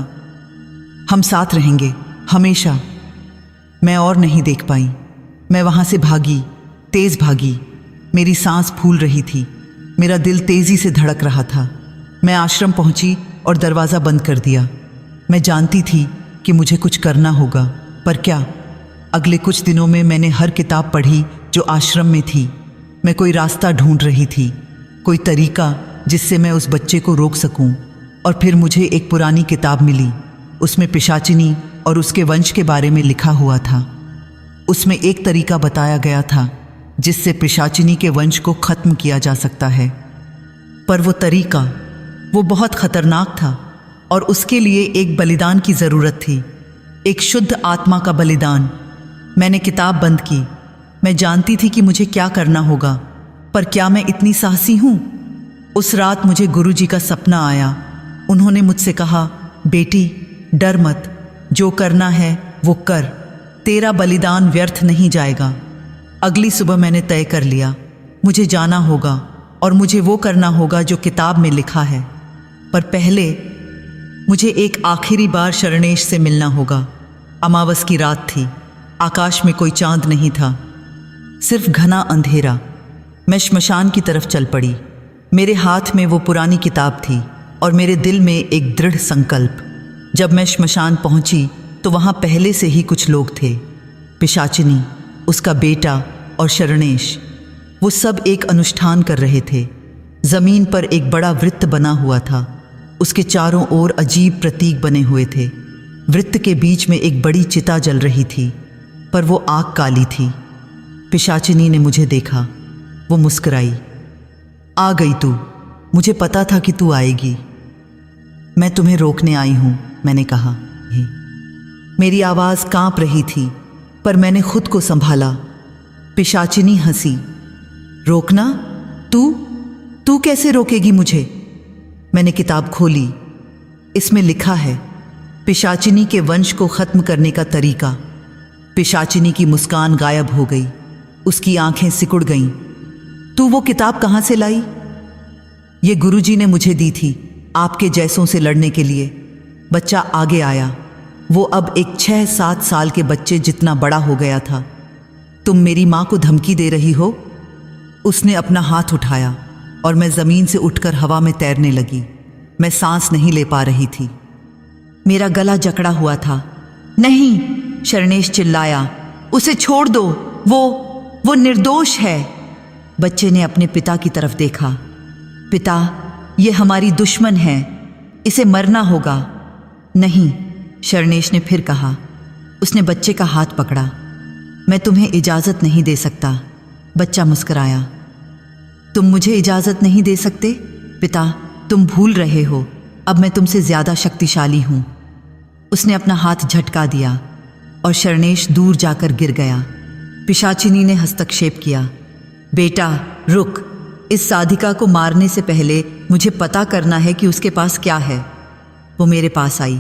हम साथ रहेंगे, हमेशा। मैं और नहीं देख पाई। मैं वहाँ से भागी, तेज़ भागी। मेरी सांस फूल रही थी, मेरा दिल तेज़ी से धड़क रहा था। मैं आश्रम पहुँची और दरवाज़ा बंद कर दिया। मैं जानती थी कि मुझे कुछ करना होगा, पर क्या? अगले कुछ दिनों में मैंने हर किताब पढ़ी जो आश्रम में थी। मैं कोई रास्ता ढूंढ रही थी, कोई तरीका जिससे मैं उस बच्चे को रोक सकूं। और फिर मुझे एक पुरानी किताब मिली। उसमें पिशाचिनी और उसके वंश के बारे में लिखा हुआ था। उसमें एक तरीका बताया गया था जिससे पिशाचिनी के वंश को खत्म किया जा सकता है। पर वो तरीका, वो बहुत खतरनाक था, और उसके लिए एक बलिदान की ज़रूरत थी, एक शुद्ध आत्मा का बलिदान। मैंने किताब बंद की। मैं जानती थी कि मुझे क्या करना होगा, पर क्या मैं इतनी साहसी हूँ? उस रात मुझे गुरुजी का सपना आया। उन्होंने मुझसे कहा, बेटी डर मत, जो करना है वो कर, तेरा बलिदान व्यर्थ नहीं जाएगा। अगली सुबह मैंने तय कर लिया, मुझे जाना होगा और मुझे वो करना होगा जो किताब में लिखा है। पर पहले मुझे एक आखिरी बार शरणेश से मिलना होगा। अमावस की रात थी, आकाश में कोई चांद नहीं था। सिर्फ घना अंधेरा। मैं श्मशान की तरफ चल पड़ी। मेरे हाथ में वो पुरानी किताब थी और मेरे दिल में एक दृढ़ संकल्प। जब मैं श्मशान पहुंची तो वहां पहले से ही कुछ लोग थे। पिशाचिनी, उसका बेटा और शरणेश, वो सब एक अनुष्ठान कर रहे थे। जमीन पर एक बड़ा वृत्त बना हुआ था। उसके चारों ओर अजीब प्रतीक बने हुए थे। वृत्त के बीच में एक बड़ी चिता जल रही थी, पर वो आग काली थी। पिशाचिनी ने मुझे देखा। वो मुस्कुराई। आ गई तू, मुझे पता था कि तू आएगी। मैं तुम्हें रोकने आई हूं, मैंने कहा। मेरी आवाज़ कांप रही थी, पर मैंने खुद को संभाला। पिशाचिनी हंसी। रोकना? तू कैसे रोकेगी मुझे? मैंने किताब खोली। इसमें लिखा है पिशाचिनी के वंश को खत्म करने का तरीका। पिशाचिनी की मुस्कान गायब हो गई। उसकी आंखें सिकुड़ गईं। तू वो किताब कहां से लाई? ये गुरुजी ने मुझे दी थी, आपके जैसों से लड़ने के लिए। बच्चा आगे आया। वो अब एक 6-7 साल के बच्चे जितना बड़ा हो गया था। तुम मेरी मां को धमकी दे रही हो? उसने अपना हाथ उठाया और मैं जमीन से उठकर हवा में तैरने लगी। मैं सांस नहीं ले पा रही थी। मेरा गला जकड़ा हुआ था। नहीं, शरणेश चिल्लाया, उसे छोड़ दो, वो निर्दोष है। बच्चे ने अपने पिता की तरफ देखा। पिता, ये हमारी दुश्मन है, इसे मरना होगा। नहीं, शरणेश ने फिर कहा। उसने बच्चे का हाथ पकड़ा। मैं तुम्हें इजाज़त नहीं दे सकता। बच्चा मुस्कुराया। तुम मुझे इजाज़त नहीं दे सकते? पिता, तुम भूल रहे हो, अब मैं तुमसे ज़्यादा शक्तिशाली हूं। उसने अपना हाथ झटका दिया और शरणेश दूर जाकर गिर गया। पिशाचिनी ने हस्तक्षेप किया। बेटा रुक, इस साधिका को मारने से पहले मुझे पता करना है कि उसके पास क्या है। वो मेरे पास आई।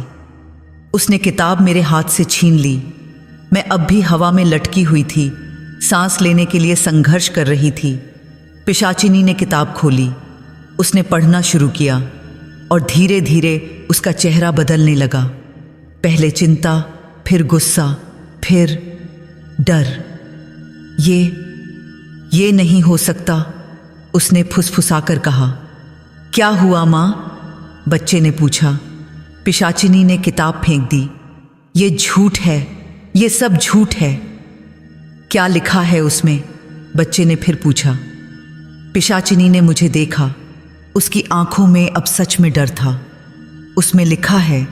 उसने किताब मेरे हाथ से छीन ली। मैं अब भी हवा में लटकी हुई थी, सांस लेने के लिए संघर्ष कर रही थी। पिशाचिनी ने किताब खोली। उसने पढ़ना शुरू किया और धीरे धीरे उसका चेहरा बदलने लगा। पहले चिंता, फिर गुस्सा, फिर डर। ये नहीं हो सकता, उसने फुसफुसाकर कहा। क्या हुआ मां? बच्चे ने पूछा। पिशाचिनी ने किताब फेंक दी। ये झूठ है, ये सब झूठ है। क्या लिखा है उसमें? बच्चे ने फिर पूछा। पिशाचिनी ने मुझे देखा। उसकी आंखों में अब सच में डर था। उसमें लिखा है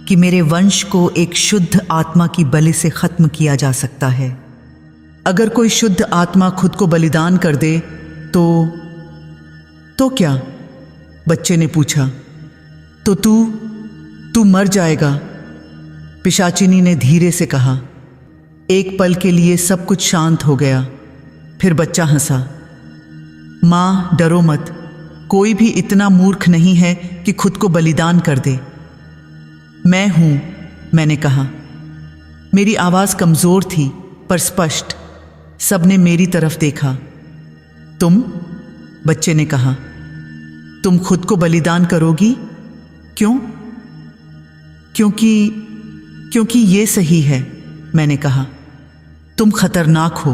कि मेरे वंश को एक शुद्ध आत्मा की बलि से खत्म किया जा सकता है। अगर कोई शुद्ध आत्मा खुद को बलिदान कर दे तो क्या? बच्चे ने पूछा। तो तू मर जाएगा, पिशाचिनी ने धीरे से कहा। एक पल के लिए सब कुछ शांत हो गया। फिर बच्चा हंसा। मां, डरो मत, कोई भी इतना मूर्ख नहीं है कि खुद को बलिदान कर दे। मैं हूं, मैंने कहा। मेरी आवाज कमजोर थी पर स्पष्ट। सबने मेरी तरफ देखा। तुम? बच्चे ने कहा। तुम खुद को बलिदान करोगी? क्यों? क्योंकि ये सही है, मैंने कहा। तुम खतरनाक हो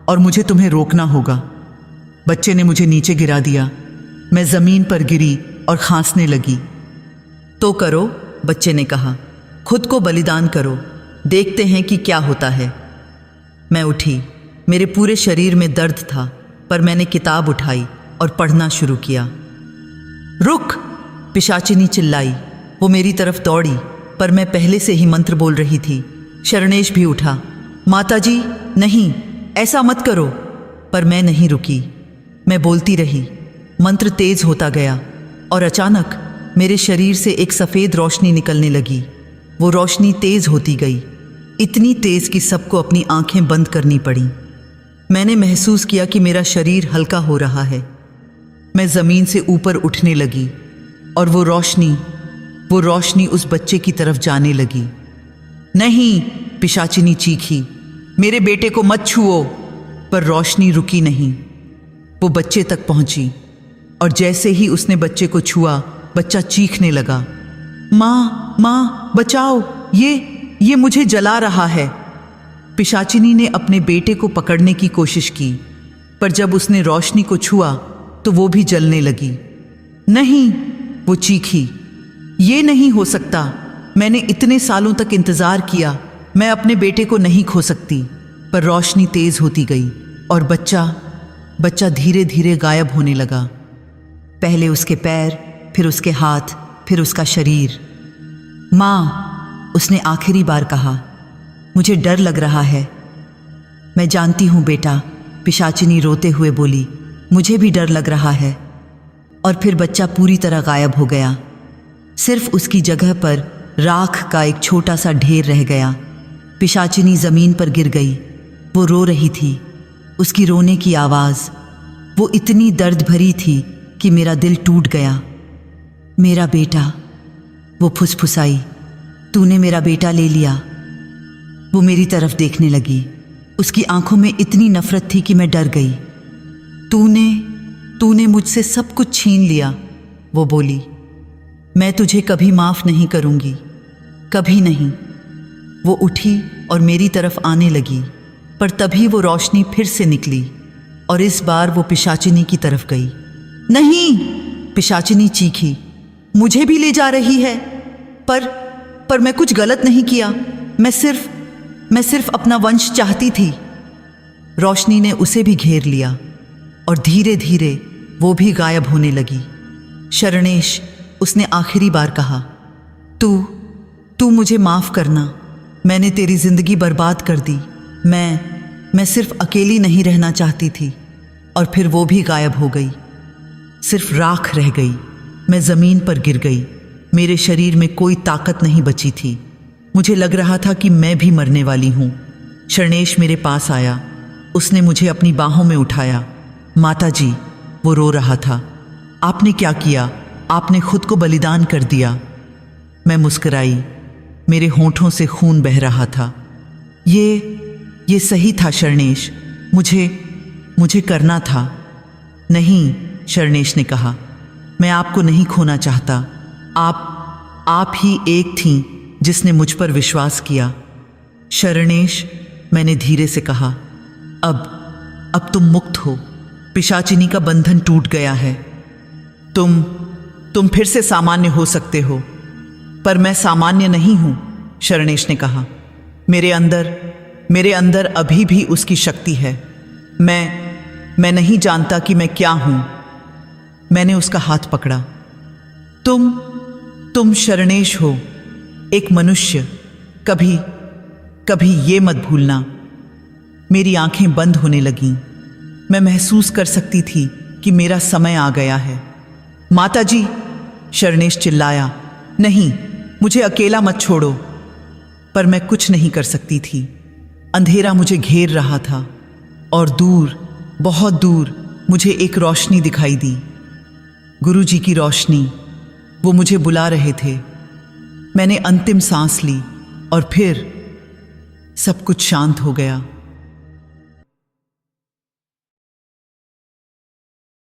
और मुझे तुम्हें रोकना होगा। बच्चे ने मुझे नीचे गिरा दिया। मैं जमीन पर गिरी और खांसने लगी। तो करो, बच्चे ने कहा। खुद को बलिदान करो, देखते हैं कि क्या होता है। मैं उठी। मेरे पूरे शरीर में दर्द था, पर मैंने किताब उठाई और पढ़ना शुरू किया। रुक! पिशाचिनी चिल्लाई। वो मेरी तरफ दौड़ी, पर मैं पहले से ही मंत्र बोल रही थी। शरणेश भी उठा। माताजी, नहीं, ऐसा मत करो। पर मैं नहीं रुकी। मैं बोलती रही। मंत्र तेज होता गया और अचानक मेरे शरीर से एक सफ़ेद रोशनी निकलने लगी। वो रोशनी तेज होती गई, इतनी तेज कि सबको अपनी आंखें बंद करनी पड़ी। मैंने महसूस किया कि मेरा शरीर हल्का हो रहा है। मैं ज़मीन से ऊपर उठने लगी और वो रोशनी उस बच्चे की तरफ जाने लगी। नहीं! पिशाचिनी चीखी। मेरे बेटे को मत छुओ! पर रोशनी रुकी नहीं। वो बच्चे तक पहुंची और जैसे ही उसने बच्चे को छुआ, बच्चा चीखने लगा। माँ, बचाओ! ये मुझे जला रहा है। पिशाचिनी ने अपने बेटे को पकड़ने की कोशिश की, पर जब उसने रोशनी को छुआ तो वो भी जलने लगी। नहीं, वो चीखी, ये नहीं हो सकता। मैंने इतने सालों तक इंतजार किया। मैं अपने बेटे को नहीं खो सकती। पर रोशनी तेज होती गई और बच्चा धीरे धीरे गायब होने लगा। पहले उसके पैर, फिर उसके हाथ, फिर उसका शरीर। माँ, उसने आखिरी बार कहा, मुझे डर लग रहा है। मैं जानती हूँ बेटा, पिशाचिनी रोते हुए बोली, मुझे भी डर लग रहा है। और फिर बच्चा पूरी तरह गायब हो गया। सिर्फ उसकी जगह पर राख का एक छोटा सा ढेर रह गया। पिशाचिनी जमीन पर गिर गई। वो रो रही थी। उसकी रोने की आवाज़ वो इतनी दर्द भरी थी कि मेरा दिल टूट गया। मेरा बेटा, वो फुसफुसाई, तूने मेरा बेटा ले लिया। वो मेरी तरफ देखने लगी। उसकी आंखों में इतनी नफरत थी कि मैं डर गई। तूने मुझसे सब कुछ छीन लिया, वो बोली। मैं तुझे कभी माफ नहीं करूंगी, कभी नहीं। वो उठी और मेरी तरफ आने लगी, पर तभी वो रोशनी फिर से निकली और इस बार वो पिशाचिनी की तरफ गई। नहीं, पिशाचिनी चीखी, मुझे भी ले जा रही है। पर मैं कुछ गलत नहीं किया। मैं सिर्फ अपना वंश चाहती थी। रोशनी ने उसे भी घेर लिया और धीरे धीरे वो भी गायब होने लगी। शरणेश, उसने आखिरी बार कहा, तू मुझे माफ करना। मैंने तेरी जिंदगी बर्बाद कर दी। मैं सिर्फ अकेली नहीं रहना चाहती थी। और फिर वो भी गायब हो गई। सिर्फ राख रह गई। मैं जमीन पर गिर गई। मेरे शरीर में कोई ताकत नहीं बची थी। मुझे लग रहा था कि मैं भी मरने वाली हूँ। शरणेश मेरे पास आया। उसने मुझे अपनी बाहों में उठाया। माताजी, वो रो रहा था। आपने क्या किया? आपने खुद को बलिदान कर दिया। मैं मुस्कुराई। मेरे होंठों से खून बह रहा था। ये सही था शरणेश। मुझे करना था। नहीं, शरणेश ने कहा, मैं आपको नहीं खोना चाहता। आप ही एक थीं जिसने मुझ पर विश्वास किया। शरणेश, मैंने धीरे से कहा, अब तुम मुक्त हो। पिशाचिनी का बंधन टूट गया है। तुम फिर से सामान्य हो सकते हो। पर मैं सामान्य नहीं हूं, शरणेश ने कहा। मेरे अंदर अभी भी उसकी शक्ति है। मैं नहीं जानता कि मैं क्या हूं। मैंने उसका हाथ पकड़ा। तुम शरणेश हो, एक मनुष्य। कभी ये मत भूलना। मेरी आंखें बंद होने लगीं। मैं महसूस कर सकती थी कि मेरा समय आ गया है। माताजी, शरणेश चिल्लाया, नहीं, मुझे अकेला मत छोड़ो। पर मैं कुछ नहीं कर सकती थी। अंधेरा मुझे घेर रहा था और दूर, बहुत दूर मुझे एक रोशनी दिखाई दी। गुरुजी की रोशनी। वो मुझे बुला रहे थे। मैंने अंतिम सांस ली और फिर सब कुछ शांत हो गया।